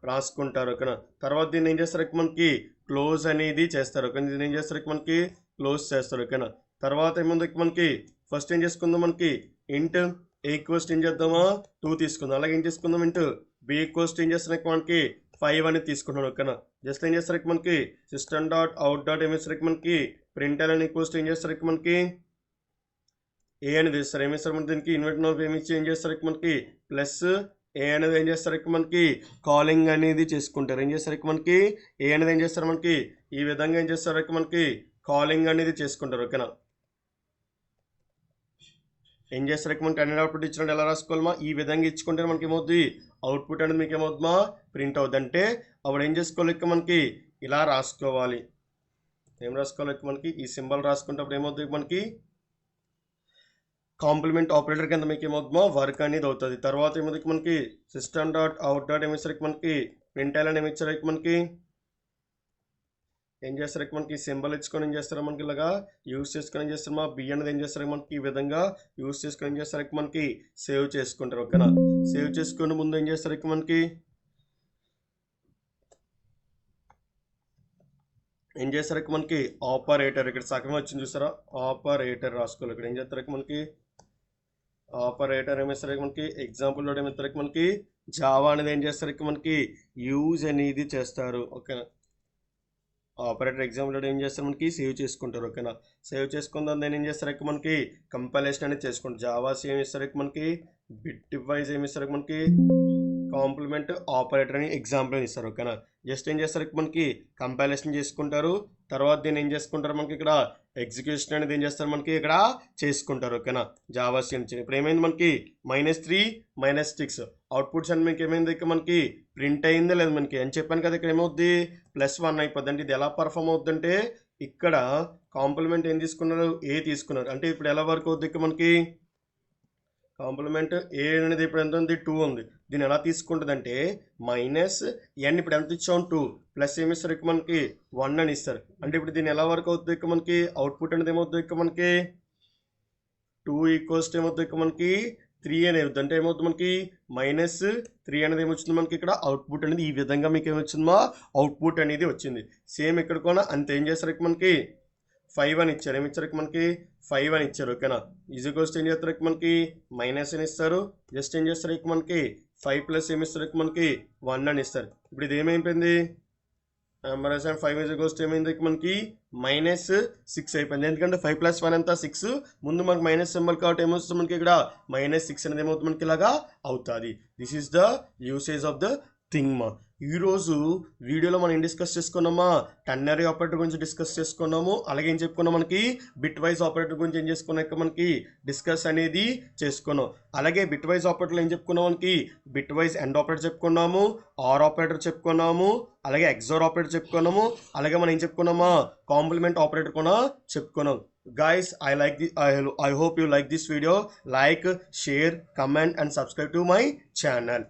రాసుకుంటారు ఓకేనా. తర్వాత దీన్ని ఏం చేస్తారు మనకి క్లోజ్ అనేది చేస్తారు ఓకే. దీన్ని ఏం చేస్తారు మనకి క్లోజ్ చేస్తారు ఓకేనా. తర్వాత ఏముంది మనకి ఫస్ట్ ఏం చేసుకుందాం మనకి ఇంట్ ఏ ఈక్వల్స్ ఏం చేద్దామా 2 తీసుకుందాం. అలాగే ఏం చేసుకుందాం ఇంటూ బి ఈక్వల్స్ ఏం చేస్తారు మనకి 5 అనేది తీసుకుంటున్నాను ఓకేనా. జస్ట్ ఏం చేస్తారు మనకి సిస్టమ్ డాట్ అవుట్ డాట్ ఏమి ఇస్తారు మనకి ప్రింట్ అని ఈక్వల్స్ ఏం చేస్తారు మనకి ఏ అనేది ఇస్తారు. ఏమి ఇస్తారు మనకి దీనికి ఇన్వర్ట్ ఆఫ్ ఏమి ఇచ్చి ఏం చేస్తారు మనకి ప్లస్ ఏ అనేది ఏం చేస్తారు మనకి కాలింగ్ అనేది చేసుకుంటారు. ఏం చేస్తారు మనకి ఏ అనేది ఏం చేస్తారు మనకి ఈ విధంగా ఏం చేస్తారు మనకి కాలింగ్ అనేది చేసుకుంటారు ఓకేనా. ఏం చేస్తారు మనకి అన్ని అవుట్పుట్ ఇచ్చినట్టు ఎలా రాసుకోవాలమా ఈ విధంగా ఇచ్చుకుంటే మనకి ఏమవుద్ది అవుట్పుట్ అనేది మీకు ఏమవుతుందా ప్రింట్ అవుద్ది. అంటే అప్పుడు ఏం చేసుకోవాలి మనకి ఇలా రాసుకోవాలి. ఏం రాసుకోవాలి మనకి ఈ సింబల్ రాసుకుంటే అప్పుడు ఏమవుతుంది మనకి కాంప్లిమెంట్ ఆపరేటర్ కింద మీకు ఏమవుతుందో వర్క్ అనేది అవుతుంది. తర్వాత ఏమవుతుంది మనకి సిస్టమ్ డాట్ అవుట్ డాట్ ఏమి ఇస్తారు మనకి ప్రింట్ అని ఏమి ఇచ్చారు మనకి ఏం చేస్తారు మనకి సింబల్ ఇచ్చుకొని ఏం చేస్తారు మనకి ఇలాగా యూస్ చేసుకొని ఏం చేస్తారు మా బి అనేది ఏం చేస్తారు మనకి ఈ విధంగా యూస్ చేసుకొని ఏం చేస్తారు మనకి సేవ్ చేసుకుంటారు ఓకేనా. సేవ్ చేసుకుని ముందు ఏం చేస్తారు మనకి ఏం చేస్తారు మనకి ఆపరేటర్ ఇక్కడ సగం వచ్చింది చూసారా ఆపరేటర్ రాసుకోవాలి. ఇక్కడ ఏం చేస్తారు మనకి ఆపరేటర్ ఏమిస్తారు మనకి ఎగ్జాంపుల్ లో ఏమిస్తారు మనకి జావా అనేది ఏం చేస్తారు మనకి యూజ్ అనేది చేస్తారు ఓకేనా. ఆపరేటర్ ఎగ్జాంపుల్ ఏం చేస్తారు మనకి సేవ్ చేసుకుంటారు ఓకేనా. సేవ్ చేసుకున్న దాన్ని ఏం చేస్తారు మనకి కంపైలేషన్ అనేది చేసుకుంటారు. జావాస్ ఏమి ఇస్తారు మనకి బిట్ వైజ్ ఏమి ఇస్తారు మనకి కాంప్లిమెంట్ ఆపరేటర్ అని ఎగ్జాంపుల్ అని ఇస్తారు ఓకేనా. జస్ట్ ఏం చేస్తారు మనకి కంపైలేషన్ చేసుకుంటారు. తర్వాత దీన్ని ఏం చేసుకుంటారు మనకి ఇక్కడ ఎగ్జిక్యూషన్ అనేది ఏం చేస్తారు మనకి ఇక్కడ చేసుకుంటారు ఓకేనా. జావాస్ నుంచి ఇప్పుడు ఏమైంది మనకి -3 -6 అవుట్పుట్స్ అని మీకు ఏమైంది మనకి ప్రింట్ అయింది లేదు మనకి అని చెప్పాను కదా. ఇక్కడ ఏమవుద్ది +1 అయిపోద్ది. అంటే ఇది ఎలా పర్ఫామ్ అవుద్ది అంటే ఇక్కడ కాంప్లిమెంట్ ఏం తీసుకున్నారు ఏ తీసుకున్నారు. అంటే ఇప్పుడు ఎలా వర్క్ అవుద్ది మనకి కాంప్లిమెంట్ ఏ అనేది ఇప్పుడు ఎంత ఉంది 2 ఉంది. దీన్ని ఎలా తీసుకుంటుంది అంటే -n ఇప్పుడు ఎంత ఇచ్చాం 2 ప్లస్ ఏమి ఇస్తారు మనకి 1 అని ఇస్తారు. అంటే ఇప్పుడు దీన్ని ఎలా వర్క్ అవుతుంది మనకి అవుట్పుట్ అనేది ఏమవుతుంది మనకి 2 ఈక్వల్స్ ఏమవుతుంది మనకి 3 అనేది అవుతుంది. అంటే ఏమవుతుంది మనకి -3 అనేది ఏమొచ్చింది మనకి ఇక్కడ అవుట్పుట్ అనేది ఈ విధంగా మీకు ఏమొచ్చిందో అవుట్పుట్ అనేది వచ్చింది. సేమ్ ఇక్కడ కూడా అంతే ఏం చేస్తారు మనకి 5 అని ఇచ్చారు. ఏమి ఇచ్చారు మనకి 5 అని ఇచ్చారు ఓకేనా. ఈజీకోస్ట్ ఏం చేస్తారు మనకి మైనస్ అని ఇస్తారు. జస్ట్ ఏం చేస్తారు మనకి 5 ప్లస్ ఏమి ఇస్తారు మనకి 1 అని ఇస్తారు. ఇప్పుడు ఇది ఏమైపోయింది -5 ఈజీకోస్ట్ ఏమైంది మనకి -6 అయిపోయింది. ఎందుకంటే 5 + 1 ఎంత 6 ముందు మనకి మైనస్ సింబల్ కాబట్టి ఏమొస్తుంది మనకి ఇక్కడ -6 అనేది ఏమవుతుంది మనకి ఇలాగా అవుతుంది. This is the usage of the thing మా. ఈరోజు వీడియోలో మనం ఏం డిస్కస్ చేసుకున్నామా టెర్నరీ ఆపరేటర్ గురించి డిస్కస్ చేసుకున్నాము. అలాగే ఏం చెప్పుకున్నాం మనకి బిట్ వైజ్ ఆపరేటర్ గురించి ఏం చేసుకున్నాక మనకి డిస్కస్ అనేది చేసుకున్నాం. అలాగే బిట్ వైజ్ ఆపరేటర్లో ఏం చెప్పుకున్నాం మనకి బిట్ వైజ్ ఎండ్ ఆపరేటర్ చెప్పుకున్నాము, ఆర్ ఆపరేటర్ చెప్పుకున్నాము, అలాగే ఎక్సోర్ ఆపరేటర్ చెప్పుకున్నాము. అలాగే మనం ఏం చెప్పుకున్నామా కాంప్లిమెంట్ ఆపరేటర్ కూడా చెప్పుకున్నాం. Guys, I hope you like this video. Like, share, comment and subscribe to my channel.